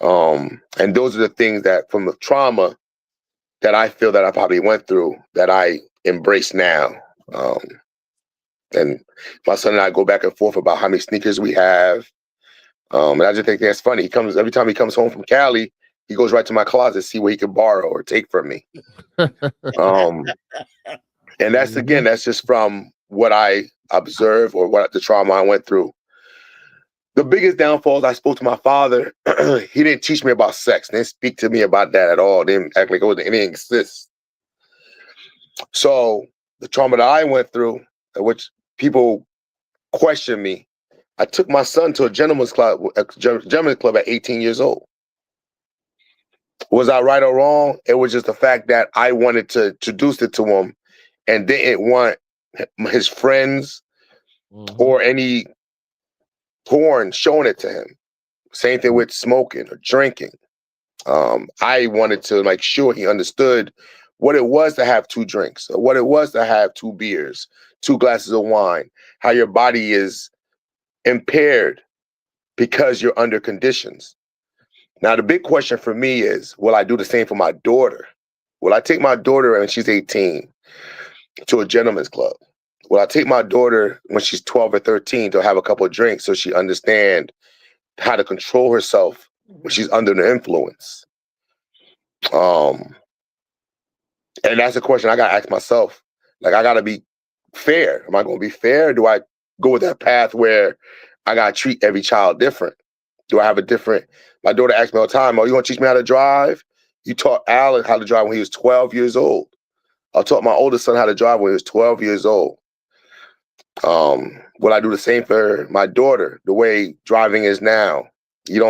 H: And those are the things that from the trauma that I feel that I probably went through that I embrace now. And my son and I go back and forth about how many sneakers we have. And I just think that's funny. Every time he comes home from Cali, he goes right to my closet to see what he can borrow or take from me. And that's just from what I observed or what the trauma I went through. The biggest downfalls, I spoke to my father. He didn't teach me about sex. Didn't speak to me about that at all. Didn't act like it didn't exist. So the trauma that I went through, which people question me, I took my son to a gentleman's club at 18 years old. Was I right or wrong? It was just the fact that I wanted to introduce it to him and didn't want his friends or any porn showing it to him. Same thing with smoking or drinking. I wanted to make sure he understood what it was to have 2 drinks, or what it was to have 2 beers, 2 glasses of wine, how your body is impaired because you're under conditions. Now, the big question for me is, will I do the same for my daughter? Will I take my daughter when she's 18 to a gentleman's club? Will I take my daughter when she's 12 or 13 to have a couple of drinks so she understands how to control herself when she's under the influence? And that's a question I got to ask myself. Like, I got to be fair. Am I going to be fair? Or do I go with that path where I got to treat every child different? Do I have a different? My daughter asks me all the time, "Oh, you going to teach me how to drive?" You taught Alan how to drive when he was 12 years old. I taught my oldest son how to drive when he was 12 years old. Will I do the same for my daughter? The way driving is now, you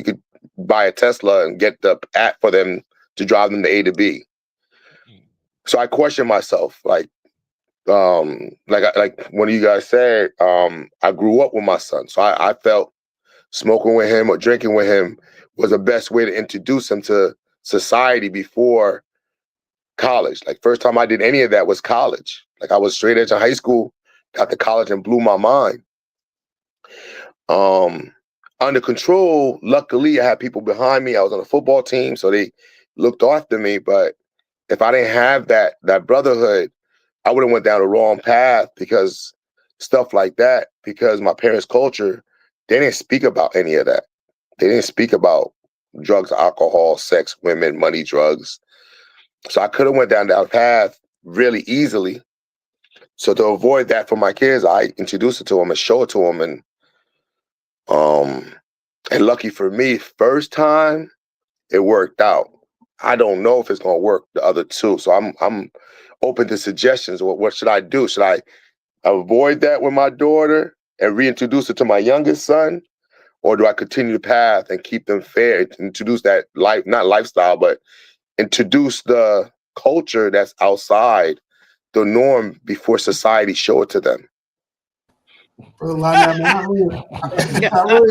H: could buy a Tesla and get the app for them to drive them to A to B. So I question myself, like one of you guys said, I grew up with my son. So I felt smoking with him or drinking with him was the best way to introduce him to society before college. Like, first time I did any of that was college. Like, I was straight edge in high school, got to college and blew my mind. Under control, luckily I had people behind me. I was on a football team, so they looked after me. But if I didn't have that brotherhood, I would have went down the wrong path because stuff like that, because my parents' culture, they didn't speak about any of that. They didn't speak about drugs, alcohol, sex, women, money, drugs. So I could have went down that path really easily. So to avoid that for my kids, I introduced it to them and show it to them. And lucky for me, first time it worked out. I don't know if it's gonna work the other 2. So I'm open to suggestions. What should I do? Should I avoid that with my daughter and reintroduce it to my youngest son? Or do I continue the path and keep them fair, introduce that not lifestyle, but introduce the culture that's outside the norm before society show it to them?
B: Brother Lionel, man, I really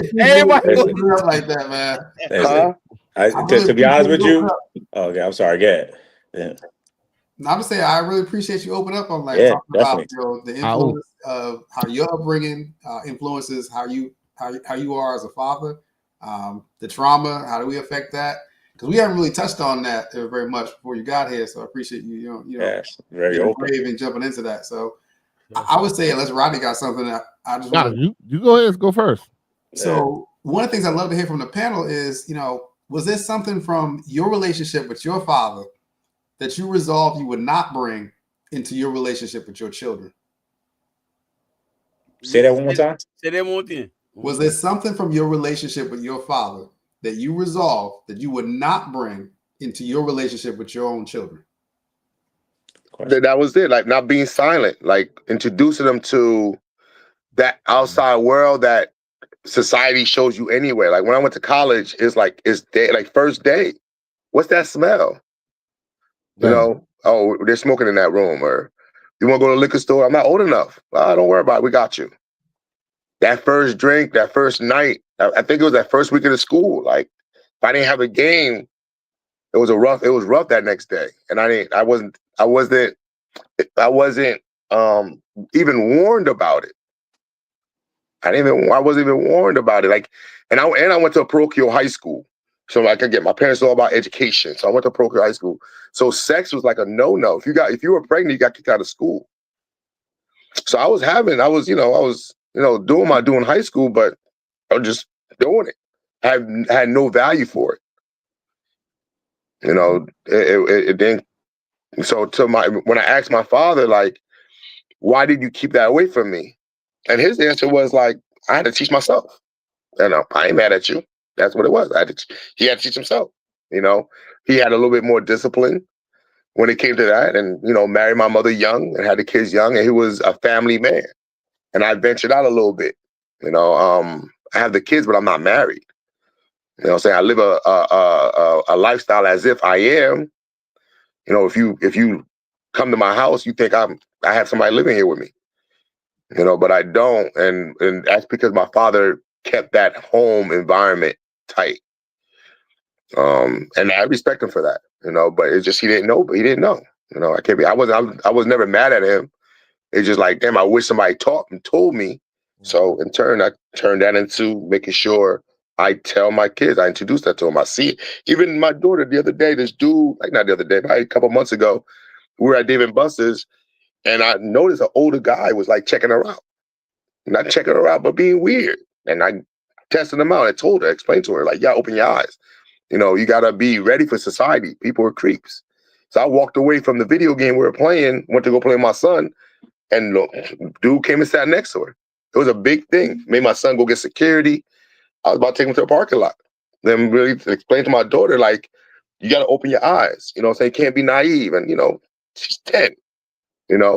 B: appreciate you up like that, man.
F: To be honest with you, okay, I'm sorry. Get yeah.
B: I'm just saying, I really appreciate you open up on talking about the influence of how your upbringing influences how you are as a father, the trauma. How do we affect that? Because we haven't really touched on that very much before you got here. So I appreciate you.
F: Yes, very open,
B: brave and jumping into that. So I would say, unless Rodney got something that I just
D: you go ahead, go first.
B: So one of the things I'd love to hear from the panel is, was there something from your relationship with your father that you resolved you would not bring into your relationship with your children?
F: Say that one more time.
A: Say that one more time.
B: Was there something from your relationship with your father that you resolved that you would not bring into your relationship with your own children?
H: That was it. Like, not being silent, like introducing them to that outside world that society shows you anyway. Like, when I went to college, it's first day. What's that smell? Oh, they're smoking in that room. Or you want to go to the liquor store? I'm not old enough. Don't worry about it. We got you. That first drink, that first night, I think it was that first week of the school. Like, if I didn't have a game, It was rough that next day. And I wasn't even warned about it. I wasn't even warned about it. Like, and I went to a parochial high school. So like, again, my parents are all about education. So I went to parochial high school. So sex was like a no-no. If you were pregnant, you got kicked out of school. So I was doing high school, but I was just doing it. I had no value for it. It didn't. So when I asked my father, like, why did you keep that away from me? And his answer was like, I had to teach myself. I ain't mad at you. That's what it was. He had to teach himself. He had a little bit more discipline when it came to that, and married my mother young and had the kids young, and he was a family man. And I ventured out a little bit. I have the kids, but I'm not married. I'm saying? I live a lifestyle as if I am. If you come to my house, you think I have somebody living here with me. But I don't, and that's because my father kept that home environment tight. And I respect him for that. But it's just he didn't know. I was never mad at him. It's just like, damn, I wish somebody taught and told me. So in turn, I turned that into making sure I tell my kids, I introduce that to them. I see it. Even my daughter the other day, this dude, like not the other day, but a couple months ago, we were at Dave & Buster's, and I noticed an older guy was like checking her out. Not checking her out, but being weird. And I tested him out. I explained to her, like, yeah, open your eyes. You got to be ready for society. People are creeps. So I walked away from the video game we were playing, went to go play with my son, and dude came and sat next to her. It was a big thing. Made my son go get security. I was about to take him to a parking lot. Then really explain to my daughter, like, you got to open your eyes. You can't be naive. And, she's 10,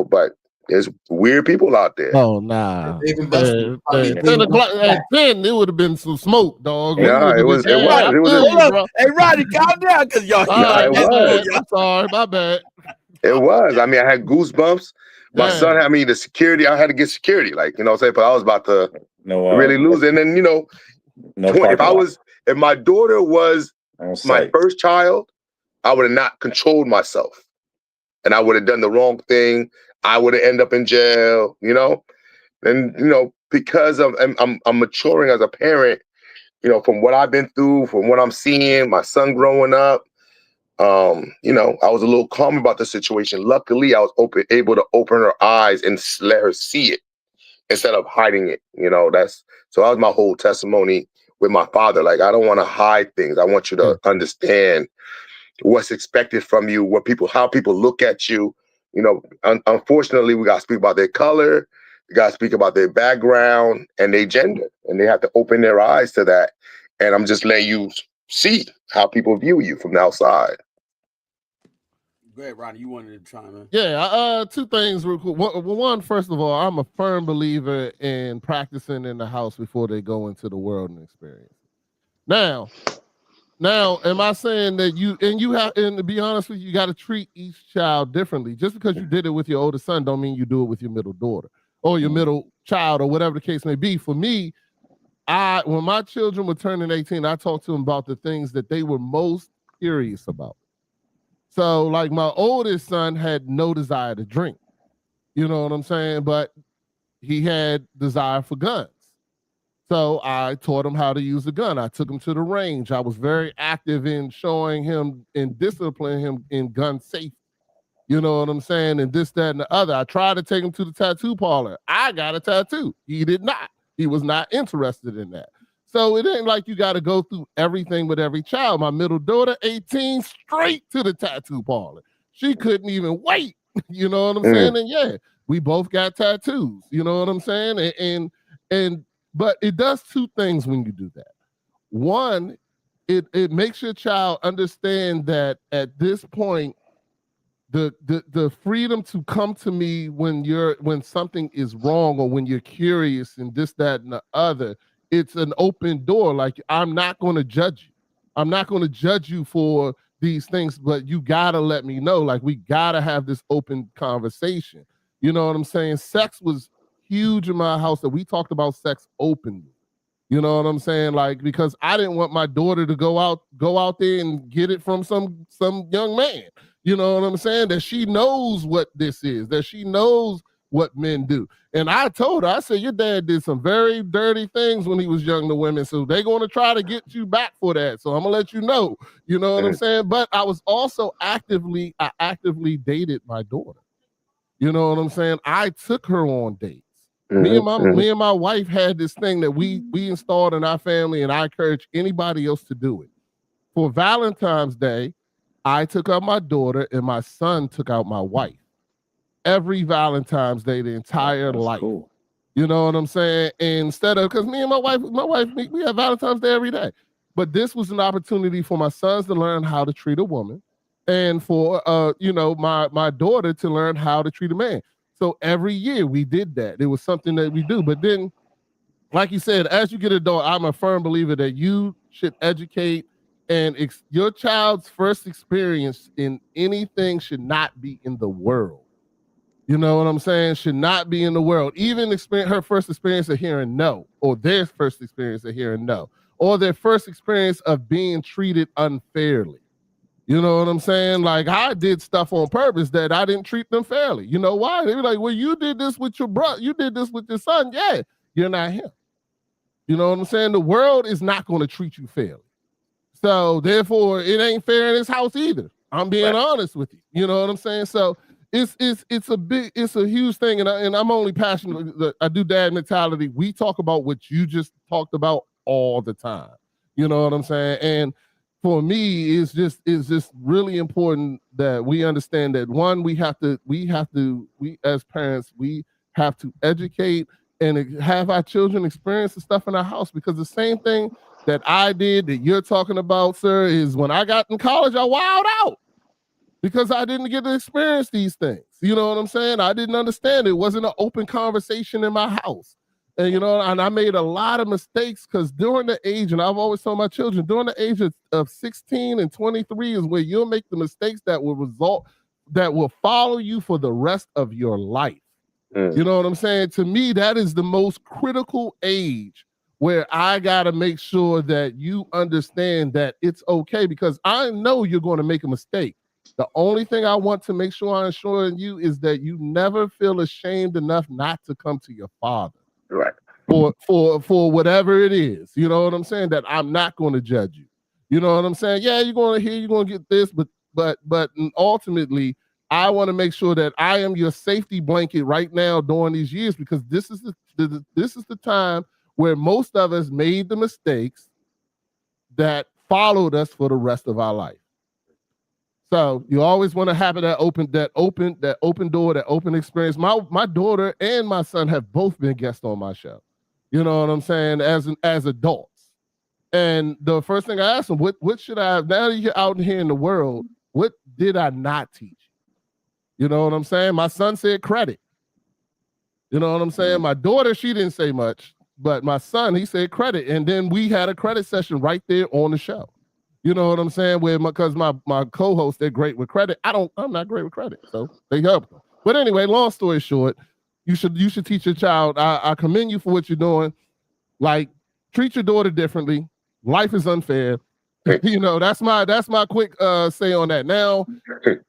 H: but there's weird people out there.
D: Oh, nah.
B: Dave & Buster's.
D: At 10 o'clock, at 10, it would have been some smoke, dog.
H: Yeah, it was.
A: Hold up. Hey, Rodney, calm down, because y'all.
H: It was.
D: I'm sorry, my bad.
H: It was. I had goosebumps. My son had me the security. I had to get security, like, but I was about to really lose it. And then, if my daughter was my first child, I would have not controlled myself, and I would have done the wrong thing. I would have ended up in jail, and because I'm maturing as a parent, from what I've been through, from what I'm seeing, my son growing up. I was a little calm about the situation. Luckily, I was able to open her eyes and let her see it instead of hiding it. So that was my whole testimony with my father. Like, I don't want to hide things. I want you to understand what's expected from you, how people look at you. Unfortunately, we got to speak about their color. We got to speak about their background and their gender, and they have to open their eyes to that. And I'm just letting you see how people view you from the outside.
A: Go ahead, Ronnie. You wanted to chime in.
D: Yeah, two things real quick. One, first of all, I'm a firm believer in practicing in the house before they go into the world and experience. Now, am I saying that and to be honest with you, you got to treat each child differently. Just because you did it with your older son don't mean you do it with your middle daughter or your middle child or whatever the case may be. For me, when my children were turning 18, I talked to them about the things that they were most curious about. So, like, my oldest son had no desire to drink. You know what I'm saying? But he had desire for guns. So I taught him how to use a gun. I took him to the range. I was very active in showing him and disciplining him in gun safety. You know what I'm saying? And this, that, and the other. I tried to take him to the tattoo parlor. I got a tattoo. He did not. He was not interested in that. So it ain't like you got to go through everything with every child. My middle daughter, 18, straight to the tattoo parlor. She couldn't even wait. You know what I'm saying? And yeah, we both got tattoos. You know what I'm saying? But it does two things when you do that. One, it makes your child understand that at this point, the freedom to come to me when something is wrong or when you're curious and this, that, and the other, it's an open door. Like, I'm not going to judge you. I'm not going to judge you for these things, but you got to let me know. Like, we got to have this open conversation. You know what I'm saying? Sex was huge in my house, that we talked about sex openly. You know what I'm saying? Like, because I didn't want my daughter to go out there and get it from some young man. You know what I'm saying? That she knows what this is, that she knows what men do. And I told her, I said, your dad did some very dirty things when he was young to women. So they're going to try to get you back for that. So I'm going to let you know. You know what I'm saying? But I was also actively dated my daughter. You know what I'm saying? I took her on dates. Me and my wife had this thing that we installed in our family, and I encourage anybody else to do it. For Valentine's Day, I took out my daughter and my son took out my wife. Every Valentine's Day, the entire life. Cool. You know what I'm saying? And instead of, because me and my wife, we have Valentine's Day every day. But this was an opportunity for my sons to learn how to treat a woman, and for my daughter to learn how to treat a man. So every year we did that. It was something that we do. But then, like you said, as you get an adult, I'm a firm believer that you should educate, and your child's first experience in anything should not be in the world. You know what I'm saying? Should not be in the world. Even her first experience of hearing no, or their first experience of hearing no, or their first experience of being treated unfairly. You know what I'm saying? Like, I did stuff on purpose that I didn't treat them fairly. You know why? They were like, well, you did this with your brother. You did this with your son. Yeah, you're not him. You know what I'm saying? The world is not going to treat you fairly. So therefore, it ain't fair in this house either. I'm being honest with you. You know what I'm saying? So it's a huge thing. And I'm only passionate. I do dad mentality. We talk about what you just talked about all the time. You know what I'm saying? And for me, it's just really important that we understand that, one, we as parents, we have to educate and have our children experience the stuff in our house, because the same thing that I did that you're talking about, sir, is when I got in college, I wilded out because I didn't get to experience these things. You know what I'm saying? I didn't understand. It wasn't an open conversation in my house. And, and I made a lot of mistakes because during the age, and I've always told my children, during the age of 16 and 23 is where you'll make the mistakes that will follow you for the rest of your life. You know what I'm saying? To me, that is the most critical age where I got to make sure that you understand that it's okay, because I know you're going to make a mistake. The only thing I want to make sure I'm assuring you is that you never feel ashamed enough not to come to your father.
H: Right.
D: For whatever it is. You know what I'm saying? That I'm not going to judge you. You know what I'm saying? Yeah, you're going to get this, but ultimately, I want to make sure that I am your safety blanket right now during these years, because this is the time where most of us made the mistakes that followed us for the rest of our life. So you always want to have that open door, that open experience. My daughter and my son have both been guests on my show. You know what I'm saying? As adults. And the first thing I asked them, what should I have, now that you're out here in the world, what did I not teach? You know what I'm saying? My son said credit. You know what I'm saying? My daughter, she didn't say much, but my son, he said credit. And then we had a credit session right there on the show. You know what I'm saying? Because my co-hosts, they're great with credit. I'm not great with credit, so they help them. But anyway, long story short, you should teach your child. I commend you for what you're doing. Like, treat your daughter differently. Life is unfair. You know, that's my quick say on that. Now,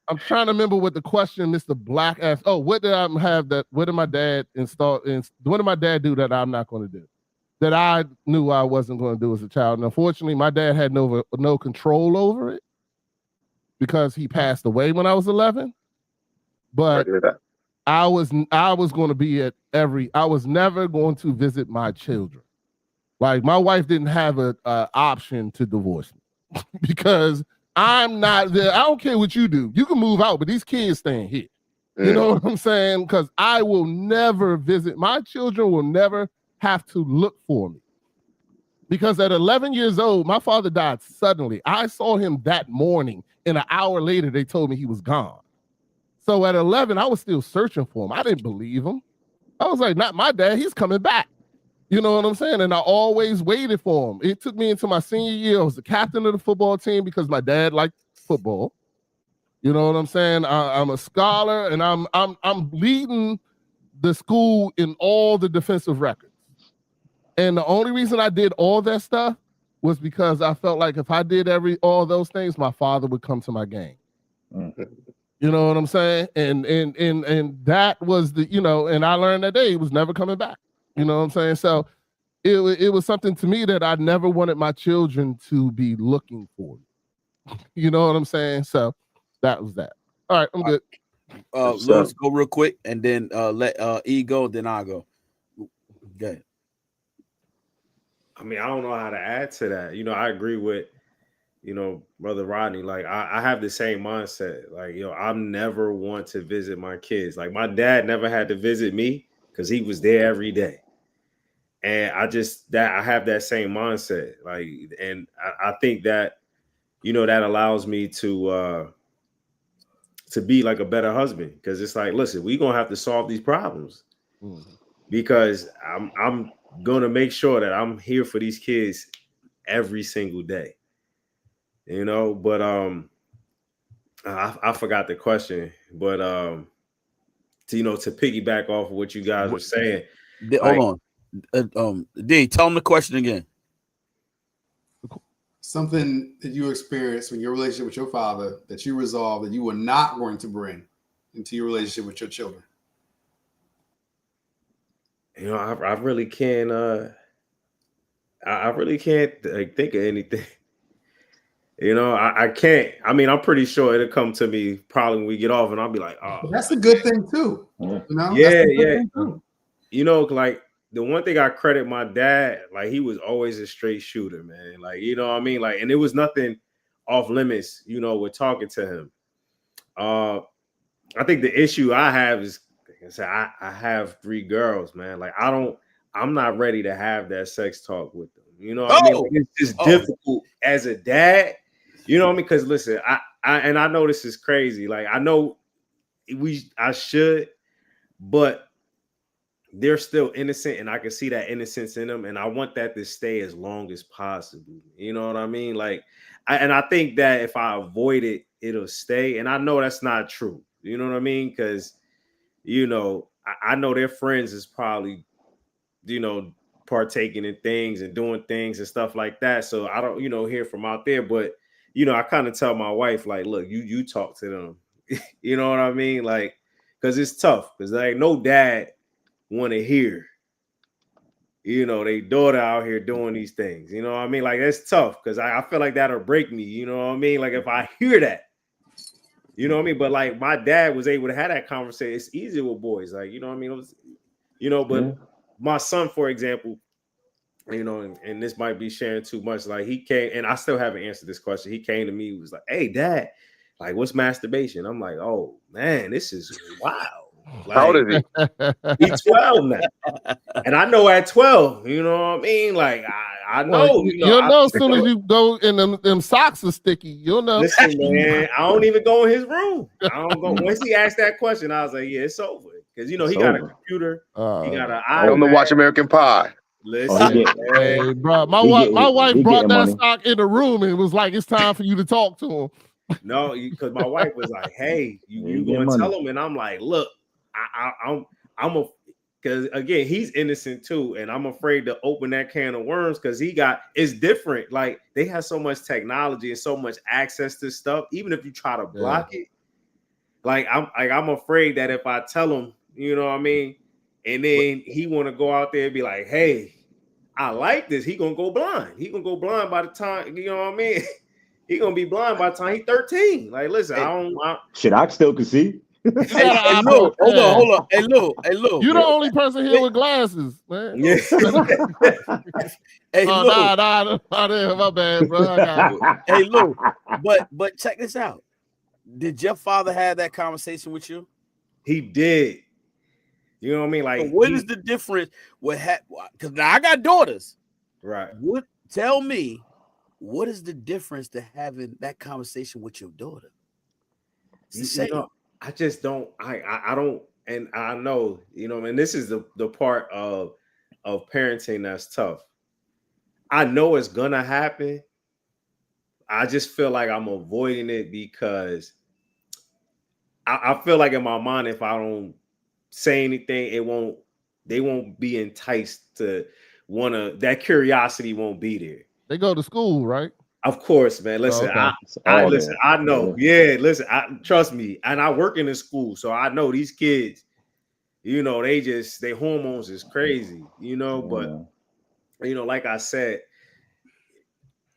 D: I'm trying to remember what the question Mr. Black asked. Oh, what did my dad install? What did my dad do that I'm not going to do? That I knew I wasn't going to do as a child. And unfortunately, my dad had no control over it because he passed away when I was 11. But I was going to be I was never going to visit my children. Like, my wife didn't have an option to divorce me because I'm not there. I don't care what you do. You can move out, but these kids staying here. You know what I'm saying? Because I will never visit. My children will never have to look for me, because at 11 years old, my father died suddenly. I saw him that morning, and an hour later, they told me he was gone. So at 11, I was still searching for him. I didn't believe him. I was like, not my dad. He's coming back. You know what I'm saying? And I always waited for him. It took me into my senior year. I was the captain of the football team because my dad liked football. You know what I'm saying? I'm a scholar, and I'm leading the school in all the defensive records. And the only reason I did all that stuff was because I felt like if I did all those things, my father would come to my game. You know what I'm saying? And that was the, you know, and I learned that day he was never coming back. You know what I'm saying? So it was something to me that I never wanted my children to be looking for. You know what I'm saying? So that was that. All right, I'm good.
A: Lewis, go real quick, and then let E go, then I'll go. Go ahead.
C: I mean, I don't know how to add to that. You know, I agree with, you know, Brother Rodney. Like, I have the same mindset. Like, you know, I never want to visit my kids. Like, my dad never had to visit me because he was there every day. And I have that same mindset. Like, and I think that, you know, that allows me to be like a better husband. Because it's like, listen, we're gonna have to solve these problems. Because I'm gonna make sure that I'm here for these kids every single day. You know, but I forgot the question. But to piggyback off of what you guys were saying.
A: Hold on. D, tell him the question again.
B: Something that you experienced in your relationship with your father that you resolved that you were not going to bring into your relationship with your children.
C: You know, I really can't. I really can't think of anything. You know, I can't. I mean, I'm pretty sure it'll come to me probably when we get off, and I'll be like, "Oh,
B: but that's a good thing too." You know?
C: Yeah. You know, like the one thing I credit my dad, like he was always a straight shooter, man. Like, you know what I mean? Like, and it was nothing off limits, you know, with talking to him. I think the issue I have is, like I said, I have 3 girls, man. Like, I'm not ready to have that sex talk with them. You know what I mean? Like, it's just difficult as a dad. You know what I mean? Because listen, I know this is crazy. Like, I know I should, but they're still innocent, and I can see that innocence in them, and I want that to stay as long as possible. You know what I mean? Like, I think that if I avoid it, it'll stay. And I know that's not true. You know what I mean? Because, you know, I know their friends is probably, you know, partaking in things and doing things and stuff like that. So I don't, you know, hear from out there. But, you know, I kind of tell my wife, like, look, you talk to them. You know what I mean? Like, because it's tough. Because like no dad want to hear, you know, they daughter out here doing these things. You know what I mean? Like, that's tough because I feel like that'll break me. You know what I mean? Like, if I hear that, you know what I mean? But like my dad was able to have that conversation. It's easier with boys. Like, you know what I mean? But my son, for example, you know, and this might be sharing too much. Like, he came, and I still haven't answered this question. He came to me, he was like, "Hey, Dad, like, what's masturbation?" I'm like, "Oh man, this is wild." Like,
H: how old is he?
C: He's 12 now. And I know at 12, you know what I mean? Like, I know.
D: You'll know as soon as you go and them socks are sticky. You'll know.
C: Listen, man, I don't even go in his room. I don't go. Once he asked that question, I was like, yeah, it's over. Because, you know, he got a computer. He got an iPad.
H: Come to watch American Pie.
C: Listen,
D: hey, bro, my wife brought that sock in the room and was like, it's time for you to talk to him.
C: No, because my wife was like, hey, you going to tell him? And I'm like, look, I'm because again, he's innocent too, and I'm afraid to open that can of worms because it's different. Like, they have so much technology and so much access to stuff. Even if you try to block it, I'm afraid that if I tell him, you know what I mean, and then he want to go out there and be like, hey, I like this, he gonna go blind. He gonna go blind by the time, you know what I mean. He gonna be blind by the time he's 13. Like, listen,
G: I still can see.
A: Hey, Lou, hold on. Hey, Lou.
D: You the only person here with glasses, man.
C: Yeah.
A: Hey, Lou.
D: Nah, my bad, bro.
A: Hey, Lou, but check this out. Did your father have that conversation with you?
C: He did. You know what I mean? Like,
A: so what is the difference with because now I got daughters.
C: Right.
A: Tell me, what is the difference to having that conversation with your daughter?
C: You know, I just don't. I don't, and I know, you know, and this is the part of parenting that's tough. I know it's gonna happen. I just feel like I'm avoiding it because I feel like in my mind, if I don't say anything, they won't be enticed to that curiosity won't be there.
D: They go to school, right?
C: Of course, man. Listen,
D: okay.
C: I listen. I know. Yeah, listen. Trust me, and I work in the school, so I know these kids. You know, they hormones is crazy. You know, but you know, like I said,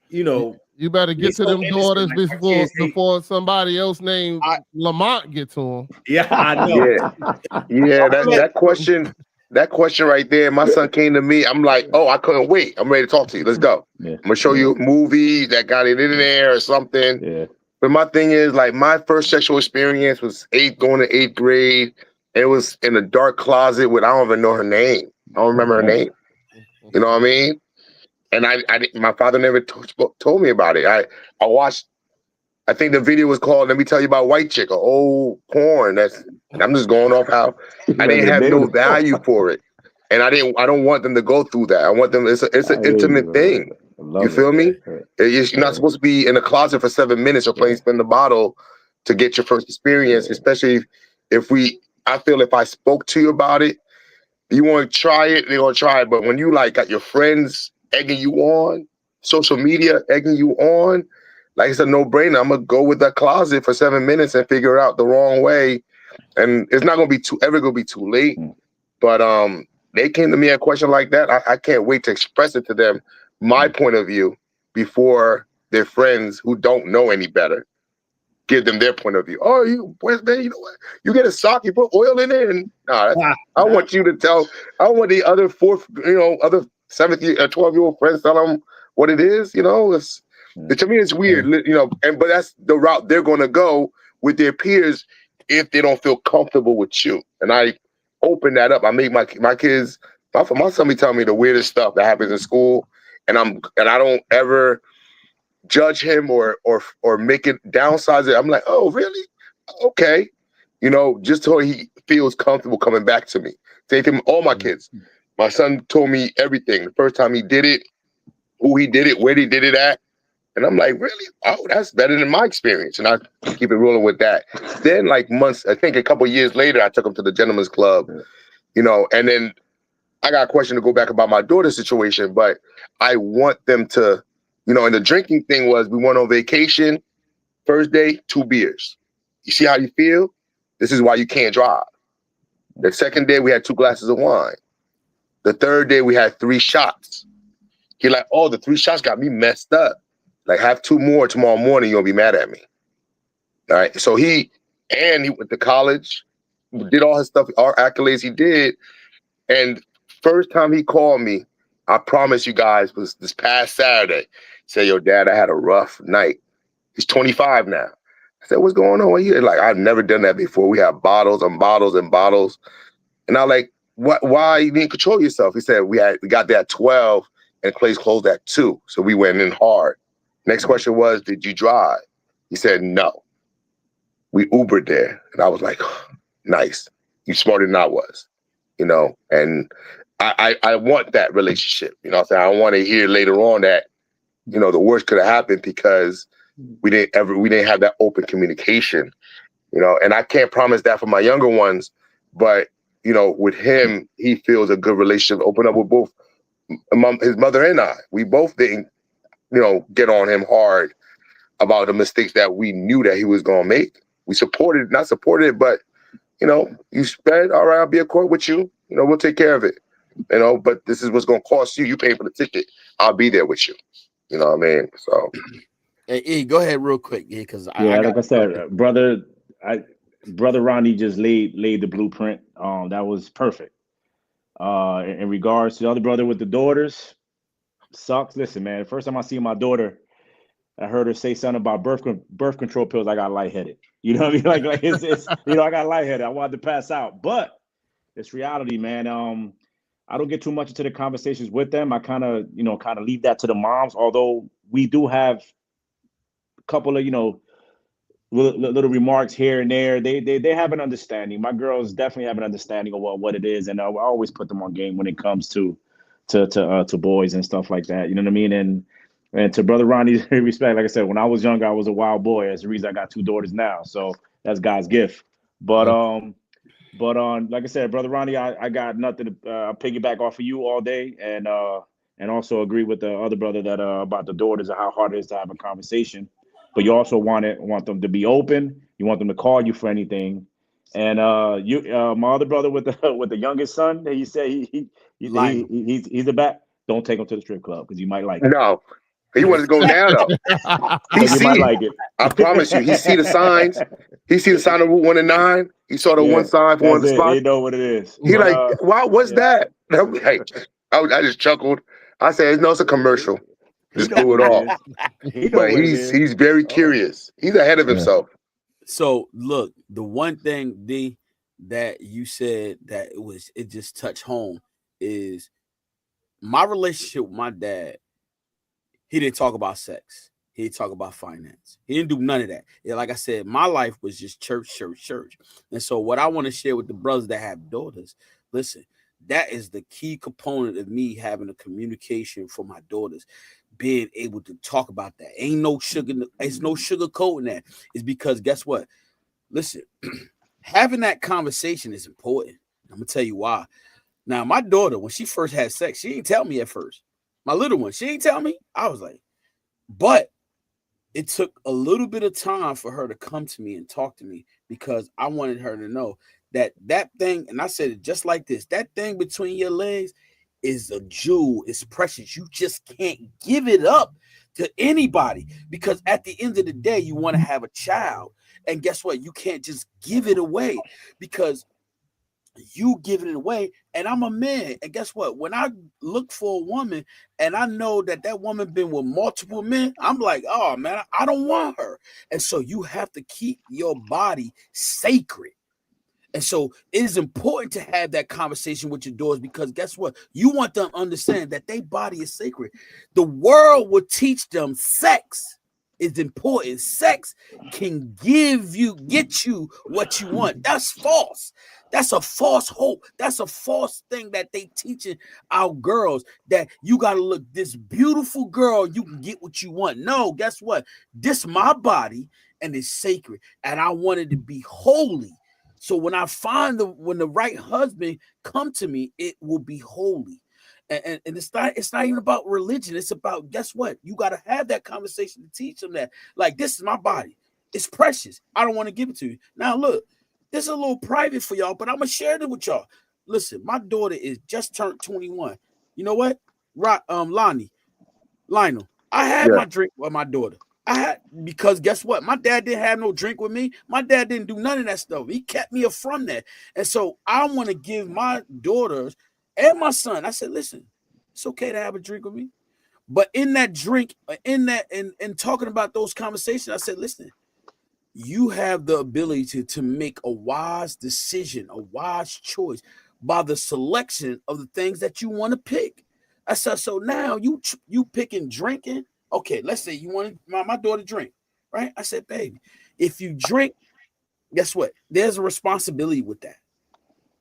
C: you know,
D: you better get to them daughters before somebody else named Lamont get to them.
C: Yeah, I know.
H: Yeah. That question right there. My son came to me. I'm like, oh, I couldn't wait. I'm ready to talk to you. Let's go.
G: Yeah.
H: I'm gonna show you a movie that got it in there or something.
G: Yeah.
H: But my thing is, like, my first sexual experience was going to 8th grade. It was in a dark closet with, I don't even know her name. I don't remember her name. You know what I mean? And my father never told me about it. I watched, I think the video was called "Let Me Tell You About White Chick," or old porn. I'm just going off how I didn't have no value for it, and I don't want them to go through that. I want them. It's an intimate thing. You feel me? You're not supposed to be in a closet for 7 minutes or playing spin the bottle to get your first experience, especially if I feel if I spoke to you about it, you want to try it, they're gonna try it. But when you like got your friends egging you on, social media egging you on, like it's a no-brainer. I'm gonna go with that closet for 7 minutes and figure it out the wrong way, and it's not gonna be ever gonna be too late. But they came to me a question like that. I can't wait to express it to them, my point of view, before their friends who don't know any better give them their point of view. Oh, man, you know what? You get a sock, you put oil in it, and I want you to tell. I want the other other 7th or 12-year-old friends tell them what it is. You know, to me it's weird. You know, but that's the route they're going to go with their peers if they don't feel comfortable with you. And I open that up. I make my kids. My son be telling me the weirdest stuff that happens in school, and I don't ever judge him or make it downsize it. I'm like, oh, really? Okay. You know, just so he feels comfortable coming back to me. Take him, all my kids. My son told me everything. The first time he did it, who he did it, where he did it at. And I'm like, really? Oh, that's better than my experience. And I keep it rolling with that. Then like months, I think a couple of years later, I took him to the Gentleman's Club, you know, and then I got a question to go back about my daughter's situation, but I want them to, you know, and the drinking thing was, we went on vacation, first day, 2 beers. You see how you feel? This is why you can't drive. The second day, we had 2 glasses of wine. The third day, we had 3 shots. He like, oh, the 3 shots got me messed up. Like, have 2 more tomorrow morning, you'll be mad at me. All right. So he went to college, did all his stuff, all accolades he did. And first time he called me, I promise you guys, was this past Saturday. He said, yo, Dad, I had a rough night. He's 25 now. I said, what's going on here? Like, I've never done that before. We have bottles and bottles and bottles. And I'm like, why you didn't control yourself? He said, we got there at 12 and Clay's closed at 2. So we went in hard. Next question was, did you drive? He said, no. We Ubered there. And I was like, nice. You smarter than I was, you know? And I want that relationship. You know what I'm saying? I want to hear later on that, you know, the worst could have happened because we didn't have that open communication, you know, and I can't promise that for my younger ones, but, you know, with him, he feels a good relationship, open up with both his mother and I. We both didn't, you know, get on him hard about the mistakes that we knew that he was going to make. We not supported it, but, you know, you said, all right, I'll be in court with you. You know, we'll take care of it. You know, but this is what's going to cost you. You pay for the ticket. I'll be there with you. You know what I mean? So,
A: hey, go ahead real quick, because
G: like I said, brother Ronnie just laid the blueprint. That was perfect. In regards to the other brother with the daughters, sucks. Listen, man, the first time I see my daughter, I heard her say something about birth control pills. I got lightheaded. You know what I mean? Like it's you know, I got lightheaded. I wanted to pass out, but it's reality, man. I don't get too much into the conversations with them. I kind of leave that to the moms, although we do have a couple of, you know, little remarks here and there. They have an understanding. My girls definitely have an understanding of what it is. And I always put them on game when it comes to boys and stuff like that. You know what I mean? And to Brother Ronnie's respect, like I said, when I was younger, I was a wild boy. That's the reason I got 2 daughters now. So that's God's gift. But But like I said, brother Ronnie, I got nothing to piggyback off of you all day, and also agree with the other brother that about the daughters and how hard it is to have a conversation. But you also want them to be open. You want them to call you for anything. And my other brother with the youngest son, he said he's the back. Don't take him to the strip club because you might like it.
H: No, he wanted to go now though.
G: You might like it.
H: I promise you, he see the signs. He see the sign of Route 1 and 9. He saw the one sign for one of the spots.
G: He know what it is.
H: He wow, what's that? And I'm like, I just chuckled. I said, no, it's a commercial. Just do it all. But he's very curious. He's ahead of himself.
A: So look, the one thing D that you said that it just touched home is my relationship with my dad. He didn't talk about sex. He didn't talk about finance. He didn't do none of that. Yeah, like I said, my life was just church. And so what I want to share with the brothers that have daughters, listen, that is the key component of me having a communication for my daughters, being able to talk about that. Ain't no sugar. It's no sugar coating that. It's because guess what? Listen, having that conversation is important. I'm gonna tell you why. Now, my daughter, when she first had sex, she didn't tell me at first. My little one, she didn't tell me. I was like, but it took a little bit of time for her to come to me and talk to me because I wanted her to know that thing, and I said it just like this, that thing between your legs is a jewel, it's precious. You just can't give it up to anybody because at the end of the day, you want to have a child. And guess what? You can't just give it away because you giving it away. And I'm a man. And guess what? When I look for a woman and I know that woman been with multiple men, I'm like, oh man, I don't want her. And so you have to keep your body sacred. And so it is important to have that conversation with your daughters because guess what? You want them to understand that their body is sacred. The world will teach them sex is important. Sex can get you what you want. That's false. That's a false hope. That's a false thing that they teaching our girls, that you got to look this beautiful girl, you can get what you want. No, guess what? This is my body and it's sacred. And I want it to be holy. So when I find when the right husband come to me, it will be holy. And it's not even about religion. It's about, guess what? You got to have that conversation to teach them that, like, this is my body. It's precious. I don't want to give it to you. Now, look, this is a little private for y'all, but I'm going to share it with y'all. Listen, my daughter is just turned 21. You know what? Lionel, I had my drink with my daughter. Because guess what? My dad didn't have no drink with me. My dad didn't do none of that stuff. He kept me from that. And so I want to give my daughters and my son, I said, listen, it's okay to have a drink with me. But in that drink, in talking about those conversations, I said, listen, you have the ability to make a wise decision, a wise choice by the selection of the things that you want to pick. I said, so now you picking drinking. Okay, let's say you want my daughter drink, right? I said, baby, if you drink, guess what? There's a responsibility with that.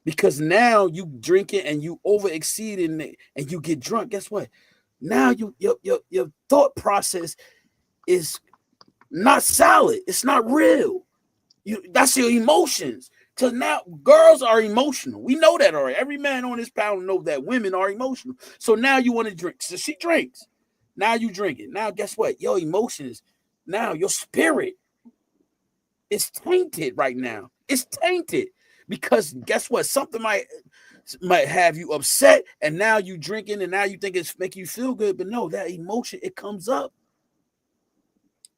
A: Because now you drink it and you over exceed it and you get drunk. Guess what? Now your thought process is not solid. It's not real. That's your emotions. Because now girls are emotional. We know that already. Every man on this panel knows that women are emotional. So now you want to drink. So she drinks. Now you drink it. Now guess what? Your emotions, now your spirit is tainted right now. It's tainted. Because guess what? Something might have you upset, and now you drinking, and now you think it's making you feel good. But no, that emotion, it comes up.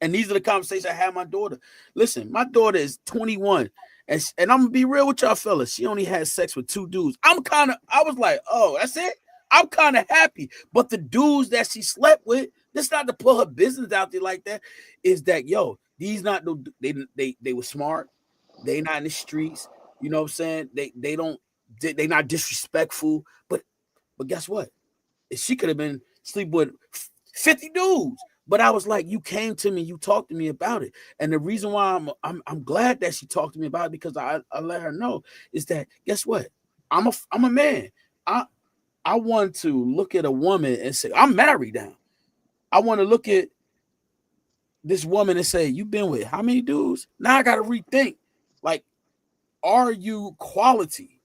A: And these are the conversations I have with my daughter. Listen, my daughter is 21, and I'm gonna be real with y'all fellas. She only had sex with 2 dudes. I was like, oh, that's it. I'm kind of happy. But the dudes that she slept with, this not to put her business out there like that, is that these not they were smart. They not in the streets. You know what I'm saying? They not disrespectful, but guess what? She could have been sleeping with 50 dudes. But I was like, you came to me, you talked to me about it. And the reason why I'm glad that she talked to me about it, because I let her know, is that guess what? I'm a man. I want to look at a woman and say, I'm married now. I want to look at this woman and say, you've been with how many dudes? Now I gotta rethink. Like, are you quality?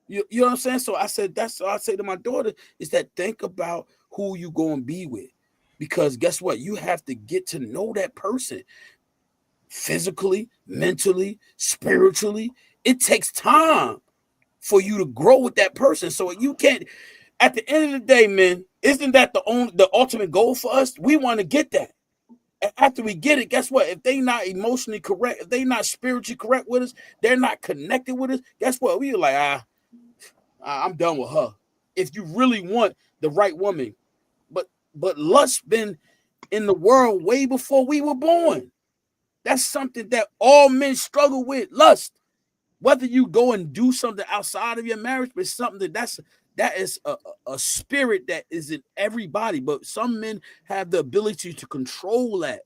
A: You know what I'm saying? So I said, that's what I say to my daughter is that think about who you going to be with. Because guess what? You have to get to know that person physically, mentally, spiritually. It takes time for you to grow with that person. So you can't, at the end of the day, man, isn't that the ultimate goal for us? We want to get that. And after we get it, guess what? If they not emotionally correct, if they not spiritually correct with us, they're not connected with us, guess what? We like, I'm done with her. If you really want the right woman. But lust been in the world way before we were born. That's something that all men struggle with, lust. Whether you go and do something outside of your marriage, but something that is a spirit that is in everybody. But some men have the ability to control that.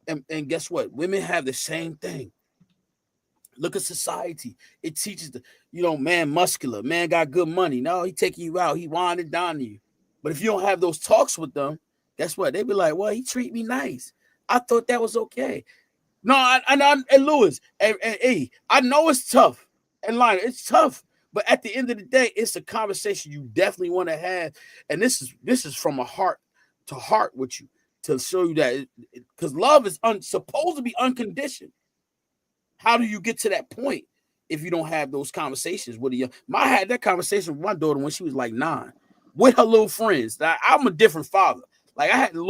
A: And guess what? Women have the same thing. Look at society. It teaches man muscular, man got good money. No, he taking you out, he winding down to you. But if you don't have those talks with them, guess what? They be like, well, he treat me nice. I thought that was okay. No, and Lewis, and hey, I know it's tough. And Lionel, it's tough. But at the end of the day, it's a conversation you definitely want to have. And this is from a heart to heart with you to show you that because love is supposed to be unconditioned. How do you get to that point if you don't have those conversations with you? I had that conversation with my daughter when she was like 9 with her little friends. I'm a different father. Like I had her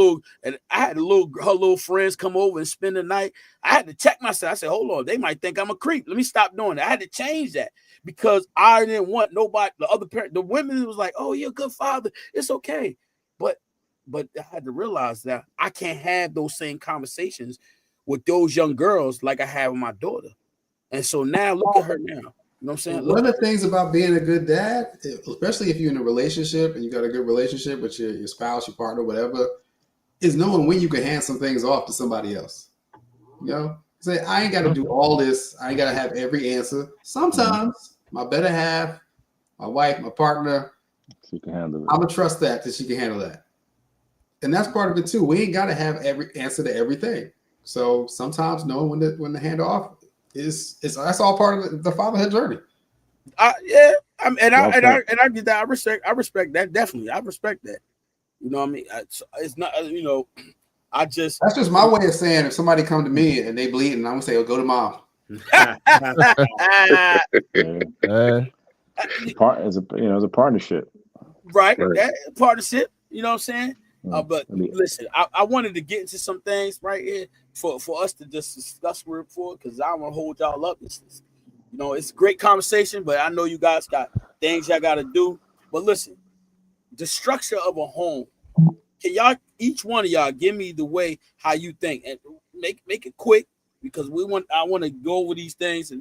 A: little friends come over and spend the night. I had to check myself. I said, hold on, they might think I'm a creep. Let me stop doing that. I had to change that because I didn't want nobody, the other parent, the women was like, oh, you're a good father. It's okay. But I had to realize that I can't have those same conversations with those young girls like I have with my daughter. And so now look at her now. You know what I'm saying?
B: One of the things about being a good dad, especially if you're in a relationship and you got a good relationship with your spouse, your partner, whatever, is knowing when you can hand some things off to somebody else. You know, say, I ain't got to do all this. I ain't got to have every answer. Sometimes my better half, my wife, my partner,
G: she can handle it.
B: I'm going to trust that she can handle that. And that's part of it too. We ain't got to have every answer to everything. So sometimes knowing when to hand off, that's all part of the fatherhood journey.
A: I get that. I respect that. Definitely. I respect that. You know what I mean? It's not, that's
B: just my way of saying if somebody come to me and they bleed and I'm gonna say, oh, go to mom.
G: It's a partnership.
A: Right. That partnership, you know what I'm saying? But listen, I wanted to get into some things right here for us to just discuss for because I don't want to hold y'all up. It's a great conversation, but I know you guys got things y'all got to do. But listen, the structure of a home. Can y'all, each one of y'all, give me the way how you think and make it quick because I want to go over these things and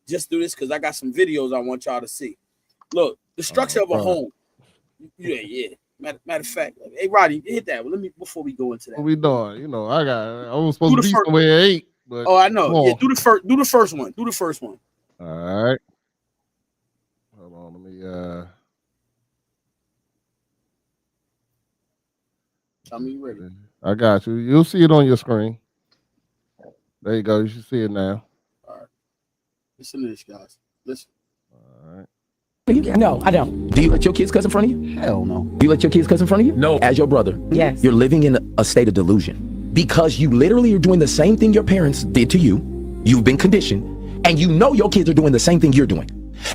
A: just do this because I got some videos I want y'all to see. Look, the structure of a home. Yeah. Matter of fact, hey Roddy, hit that. Let me before we go into that.
D: What we doing? I was supposed to be somewhere at 8. But
A: I know. Yeah, do the first one. Do the first one.
D: All right. Hold on, let me
A: tell me you ready.
D: I got you. You'll see it on your screen. There you go. You should see it now.
A: All right. Listen to this, guys. Listen.
D: All right.
I: No, I don't. Do you let your kids cuss in front of you?
J: Hell no.
I: Do you let your kids cuss in front of you?
J: No.
I: As your brother?
J: Yes.
I: You're living in a state of delusion because you literally are doing the same thing your parents did to you. You've been conditioned, and you know your kids are doing the same thing you're doing.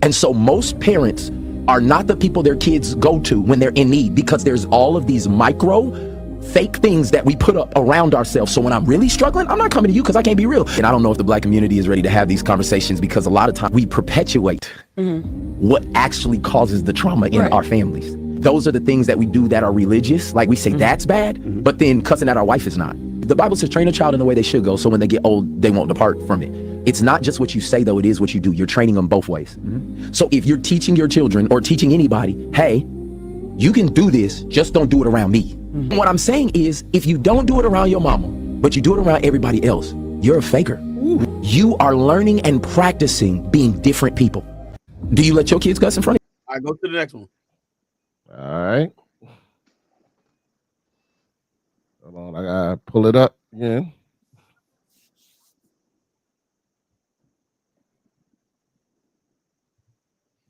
I: And so most parents are not the people their kids go to when they're in need because there's all of these micro fake things that we put up around ourselves. So when I'm really struggling, I'm not coming to you because I can't be real. And I don't know if the Black community is ready to have these conversations because a lot of times we perpetuate what actually causes the trauma in our families. Those are the things that we do that are religious. Like we say that's bad, but then cussing at our wife is not. The Bible says train a child in the way they should go so when they get old, they won't depart from it. It's not just what you say though, it is what you do. You're training them both ways. So if you're teaching your children or teaching anybody, hey, you can do this, just don't do it around me. What I'm saying is, if you don't do it around your mama, but you do it around everybody else, you're a faker. You are learning and practicing being different people. Do you let your kids cuss in front of you?
A: All right, go to the next one.
D: All right. Hold on, I gotta pull it up again.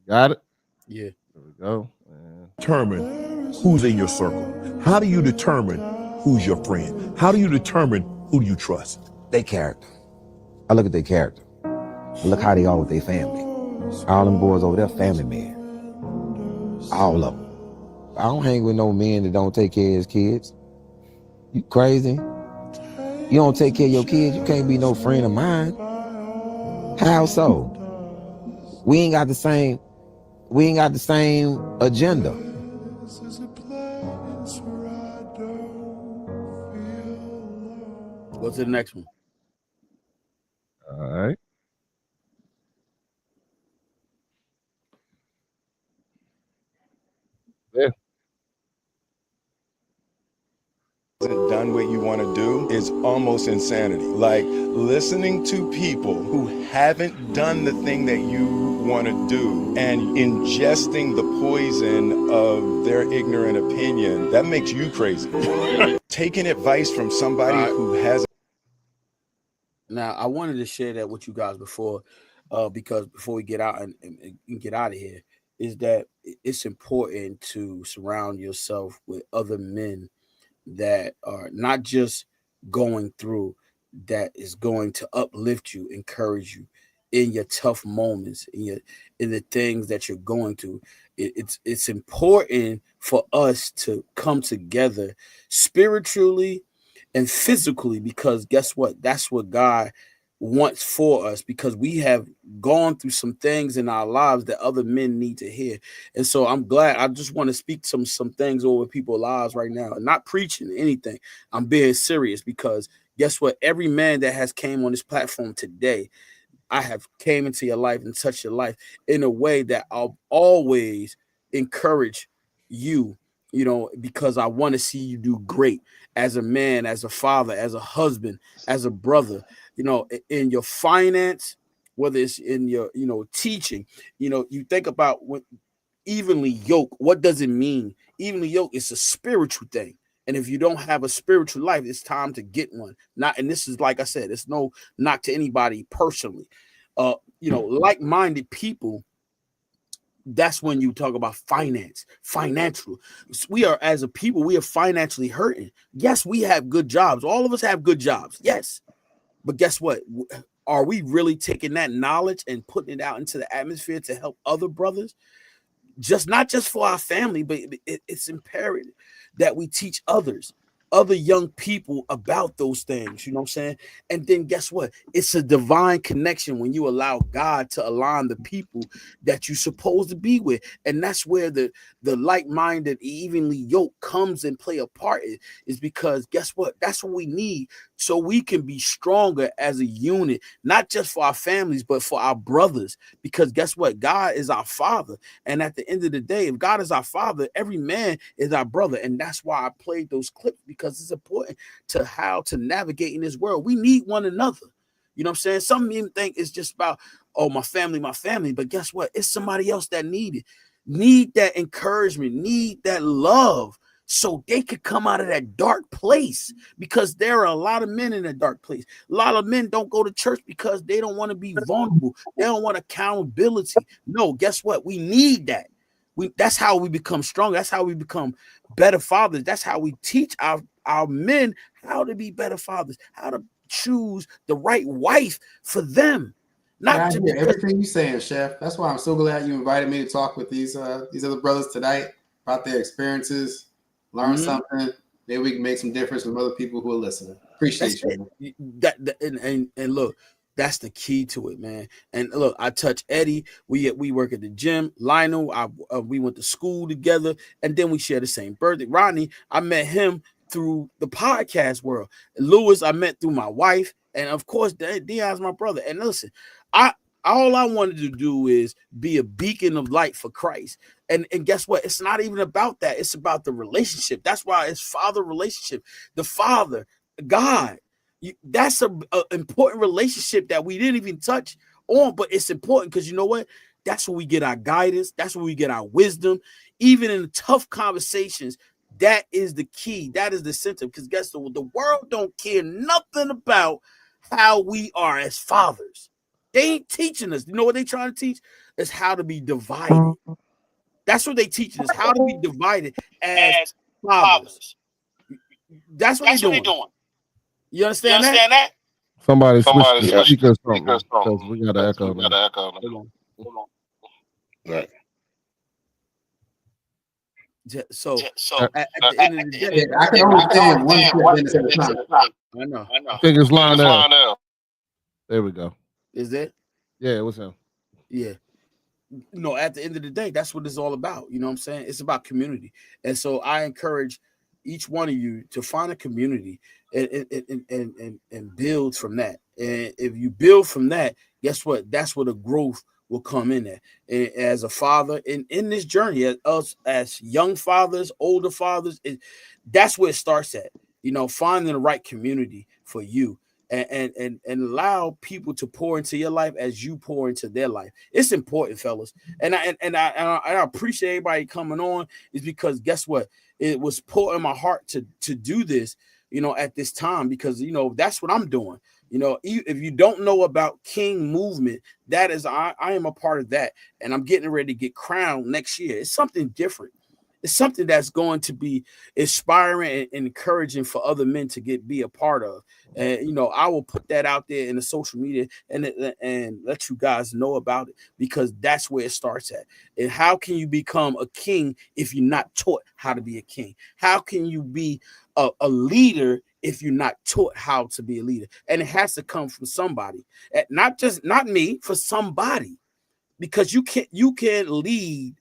D: Got it?
A: Yeah.
D: There we go. And
J: Determine who's in your circle. How do you determine who's your friend? How do you determine who do you trust?
K: Their character. I look at their character. I look how they are with their family. All them boys over there, family men. All of them. I don't hang with no men that don't take care of his kids. You crazy? You don't take care of your kids, you can't be no friend of mine. How so? We ain't got the same agenda.
A: What's the next one?
D: all right. Yeah.
L: Hasn't done what you want to do is almost insanity. Like listening to people who haven't done the thing that you want to do and ingesting the poison of their ignorant opinion, that makes you crazy. Taking advice from somebody who has.
A: Now, I wanted to share that with you guys before, because before we get out and get out of here, is that it's important to surround yourself with other men that are not just going through, that is going to uplift you, encourage you in your tough moments, in the things that you're going through. It's important for us to come together spiritually and physically, because guess what? That's what God wants for us, because we have gone through some things in our lives that other men need to hear. And so I'm glad. I just want to speak some things over people's lives right now. I'm not preaching anything. I'm being serious, because guess what? Every man that has came on this platform today, I have came into your life and touched your life in a way that I'll always encourage you, because I want to see you do great as a man, as a father, as a husband, as a brother, in your finance, whether it's in your, teaching. You think about when evenly yoked, what does it mean? Evenly yoked is a spiritual thing. And if you don't have a spiritual life, it's time to get one. And this is, like I said, it's no knock to anybody personally. Like-minded people, that's when you talk about financial. We are, as a people, we are financially hurting. Yes, we have good jobs. All of us have good jobs. Yes. But guess what? Are we really taking that knowledge and putting it out into the atmosphere to help other brothers? Not just for our family, but it's imperative that we teach other young people about those things, you know what I'm saying? And then guess what? It's a divine connection when you allow God to align the people that you're supposed to be with. And that's where the like-minded, evenly yoked comes and play a part, is because guess what? That's what we need, so we can be stronger as a unit, not just for our families, but for our brothers. Because guess what? God is our father. And at the end of the day, if God is our father, every man is our brother. And that's why I played those clips, because it's important to how to navigate in this world. We need one another. You know what I'm saying? Some men think it's just about, my family. But guess what? It's somebody else that need that encouragement, need that love, so they could come out of that dark place, because there are a lot of men in a dark place. A lot of men don't go to church because they don't want to be vulnerable. They don't want accountability. No, guess what? We need that. That's how we become stronger. That's how we become better fathers. That's how we teach our men how to be better fathers, how to choose the right wife for them.
B: I hear everything you're saying, Chef. That's why I'm so glad you invited me to talk with these other brothers tonight about their experiences, learn something. Maybe we can make some difference with other people who are listening. Appreciate you.
A: And look, that's the key to it, man. And look, I touch Eddie. We work at the gym. Lionel, we went to school together, and then we share the same birthday. Rodney, I met him through the podcast world. Lewis, I met through my wife, and of course, Dion's my brother. And listen, all I wanted to do is be a beacon of light for Christ. And guess what? It's not even about that. It's about the relationship. That's why it's father relationship. The Father, God. That's an important relationship that we didn't even touch on, but it's important because you know what? That's where we get our guidance. That's where we get our wisdom. Even in the tough conversations, that is the key. That is the center. Because guess what? The world don't care nothing about how we are as fathers. They ain't teaching us. You know what they trying to teach? Is how to be divided. That's what they teaching us, how to be divided as fathers. That's what they're doing. You understand that?
D: Somebody switch the
H: Yeah.
D: speaker or something, because we got an echo.
A: Hold on.
H: Right.
A: So
E: So
A: at the end of the day,
B: I can understand one thing at a time.
A: I know.
D: I think it's Lionel. There we go.
A: Is it?
D: Yeah, it was him.
A: Yeah. No, at the end of the day, that's what it's all about. You know what I'm saying? It's about community. And so I encourage each one of you to find a community and build from that. And if you build from that, guess what? That's where the growth will come in at. And as a father, in this journey, as us as young fathers, older fathers, that's where it starts at. You know, finding the right community for you. And allow people to pour into your life as you pour into their life. It's important, fellas. And I appreciate everybody coming on, is because guess what? It was put in my heart to do this, you know, at this time, because, you know, that's what I'm doing. You know, if you don't know about King Movement, that is, I am a part of that. And I'm getting ready to get crowned next year. It's something different. It's something that's going to be inspiring and encouraging for other men to be a part of. And, you know, I will put that out there in the social media and let you guys know about it, because that's where it starts at. And how can you become a king if you're not taught how to be a king? How can you be a leader if you're not taught how to be a leader? And it has to come from somebody, not me, for somebody, because you can't lead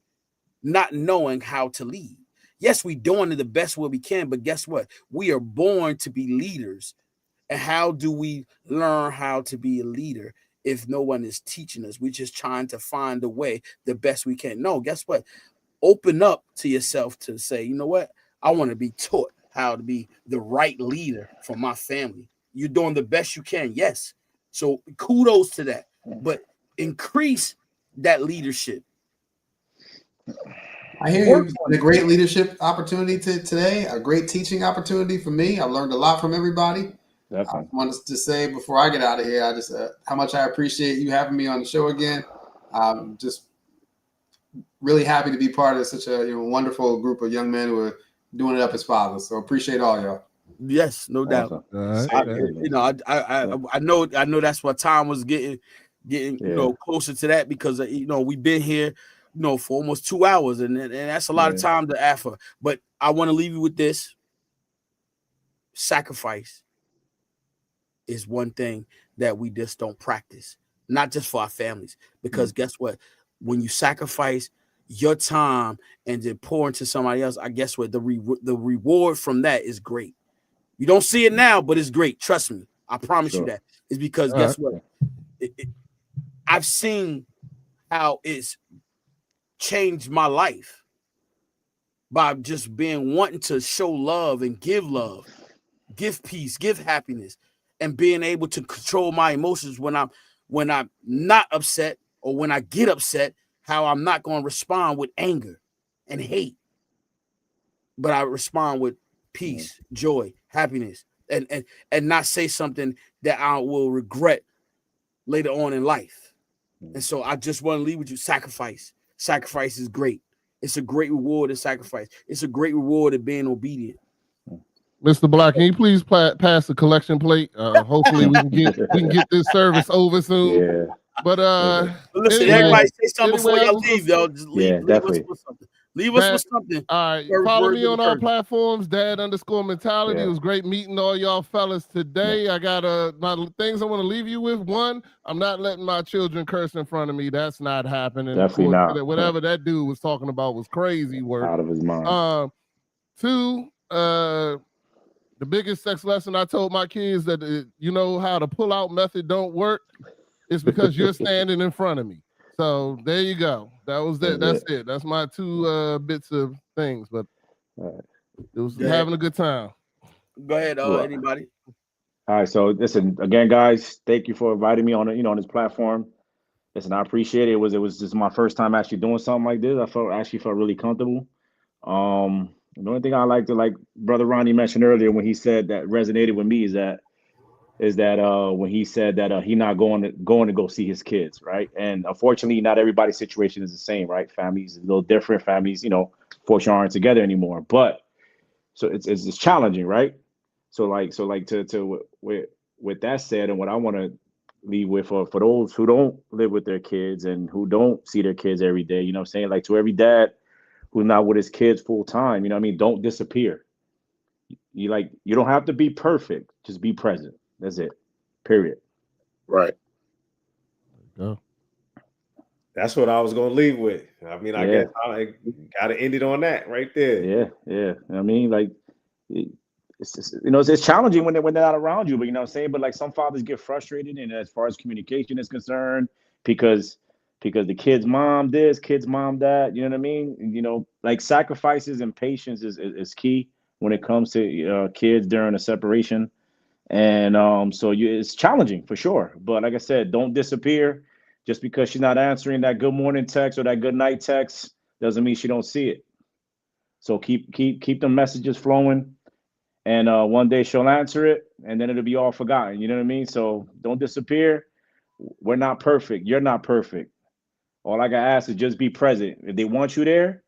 A: not knowing how to lead. Yes, we're doing it the best way we can, but guess what? We are born to be leaders. And how do we learn how to be a leader if no one is teaching us? We're just trying to find a way the best we can. No, guess what? Open up to yourself to say, you know what? I want to be taught how to be the right leader for my family. You're doing the best you can. Yes. So kudos to that, but increase that leadership.
B: I hear you. A great leadership opportunity today, a great teaching opportunity for me. I've learned a lot from everybody.
G: Definitely.
B: I wanted to say before I get out of here, I just how much I appreciate you having me on the show again. I'm just really happy to be part of such a wonderful group of young men who are doing it up as fathers. So appreciate all y'all.
A: Yes, no doubt. You know, I know that's what time was getting you know, closer to that, because you know, we've been here, you know, for almost 2 hours, and that's a lot of time to offer. But I want to leave you with this: sacrifice is one thing that we just don't practice, not just for our families, because guess what? When you sacrifice your time and then pour into somebody else, I guess what? The reward from that is great. You don't see it now, but it's great. Trust me. I promise you that. It's because guess what? I've seen how it's changed my life by just wanting to show love and give peace, give happiness, and being able to control my emotions when I'm not upset, or when I get upset, how I'm not going to respond with anger and hate, but I respond with peace, joy, happiness, and not say something that I will regret later on in life. And so I just want to leave with you: sacrifice. Sacrifice is great. It's a great reward in sacrifice. It's a great reward in being obedient.
D: Mr. Black, can you please pass the collection plate? Hopefully we can get this service over soon.
G: Yeah.
D: But
A: listen,
D: anyway,
A: everybody say something before y'all leave, y'all. Just leave us
G: definitely.
A: with something. Leave us with something.
D: All right. Follow me on all platforms, Dad_mentality. It was great meeting all y'all fellas today. I got my things I want to leave you with. One, I'm not letting my children curse in front of me. That's not happening.
G: Definitely not.
D: Whatever that dude was talking about was crazy work.
G: Out of his mind.
D: Two, the biggest sex lesson I told my kids, that you know how the pull-out method don't work. It's because you're standing in front of me. So there you go. That was it. That's it. That's my two bits of things. But it was having a good time.
A: Go ahead, anybody.
G: All right. So listen, again, guys, thank you for inviting me on on this platform. Listen, I appreciate it. It was just my first time actually doing something like this. I felt really comfortable. The only thing I like Brother Ronnie mentioned earlier when he said that resonated with me is that is that when he said that he not going to go see his kids, right? And unfortunately, not everybody's situation is the same, right? Families a little different. Families, fortunately aren't together anymore. But so it's challenging, right? So with that said, and what I want to leave with for those who don't live with their kids and who don't see their kids every day, I'm saying, like, to every dad who's not with his kids full time, don't disappear. You don't have to be perfect, just be present. That's it. Period.
H: Right.
D: Yeah.
C: That's what I was gonna leave with. I mean, I guess I gotta end it on that right there.
G: Yeah. I mean, like, it's challenging when they're not around you, but what I'm saying, but like some fathers get frustrated, and as far as communication is concerned, because the kid's mom this, kid's mom that, you know what I mean? Like sacrifices and patience is key when it comes to kids during a separation. And it's challenging for sure. But like I said, don't disappear. Just because she's not answering that good morning text or that good night text doesn't mean she don't see it. So keep the messages flowing. And one day she'll answer it, and then it'll be all forgotten. You know what I mean? So don't disappear. We're not perfect. You're not perfect. All I got to ask is just be present. If they want you there,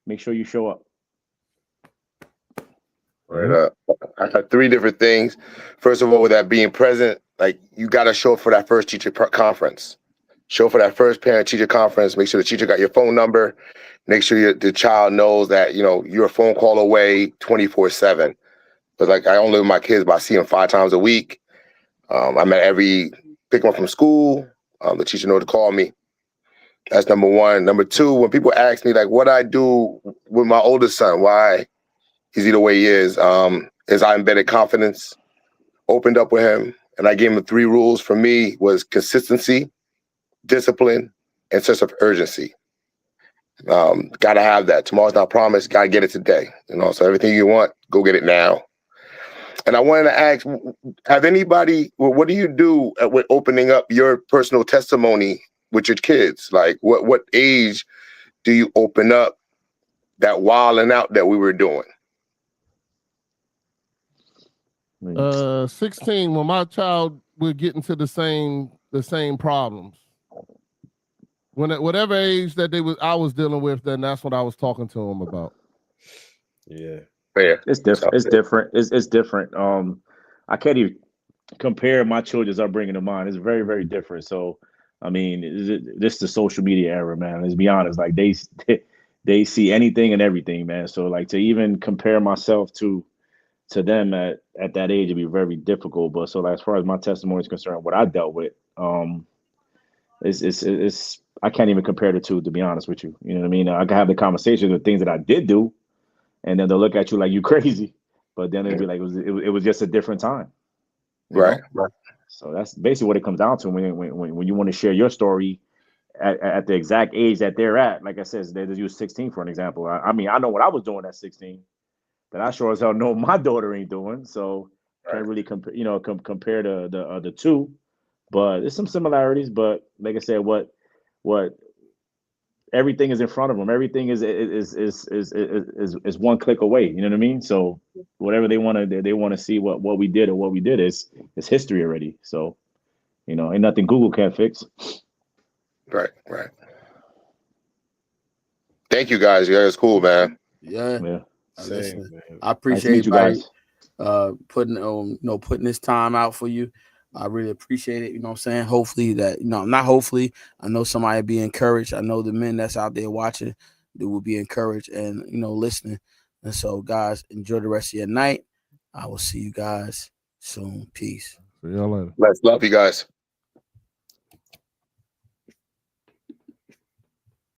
G: make sure you show up.
H: Right. I got 3 different things. First of all, with that being present, like, you got to show up for that first teacher conference. Show up for that first parent-teacher conference. Make sure the teacher got your phone number. Make sure the child knows that, you're a phone call away 24/7. But like, I don't live with my kids, but I see them 5 times a week. I'm at pick them up from school. The teacher knows to call me. That's number 1. Number 2, when people ask me, like, what I do with my oldest son, why he's the way he is I embedded confidence, opened up with him, and I gave him 3 rules. For me was consistency, discipline, and sense of urgency. Got to have that. Tomorrow's not promised. Got to get it today. So everything you want, go get it now. And I wanted to ask, what do you do with opening up your personal testimony with your kids? Like, what age do you open up that wilding out that we were doing?
D: 16, when my child would get into the same problems. Whatever age that I was dealing with, then that's what I was talking to them about.
C: Yeah.
G: It's different. It's different. I can't even compare my children's upbringing to mine. It's very, very different. So, I mean, this is the social media era, man. Let's be honest. Like, they see anything and everything, man. So, like, to even compare myself to them at that age would be very difficult. But so, like, as far as my testimony is concerned, what I dealt with, it's I can't even compare the two, to be honest with you. You know what I mean? I can have the conversations with things that I did do, and then they'll look at you like you crazy. But then it'd be like it was just a different time.
H: Right.
G: So that's basically what it comes down to when you want to share your story at the exact age that they're at. Like I said, they use 16 for an example. I mean, I know what I was doing at 16, that I sure as hell know my daughter ain't doing. So can't really compare the two. But there's some similarities. But like I said, what everything is in front of them. Everything is one click away. You know what I mean? So whatever they want to see what we did or what we did is history already. So, ain't nothing Google can't fix.
H: Right. Thank you guys. Yeah, it's cool, man.
A: Yeah.
C: Same, man.
A: I appreciate you guys putting this time out for you. I really appreciate it. You know what I'm saying? Hopefully that, not hopefully, I know somebody will be encouraged. I know the men that's out there watching, they will be encouraged and, listening. And so, guys, enjoy the rest of your night. I will see you guys soon. Peace.
D: See y'all later.
H: Let's love you guys.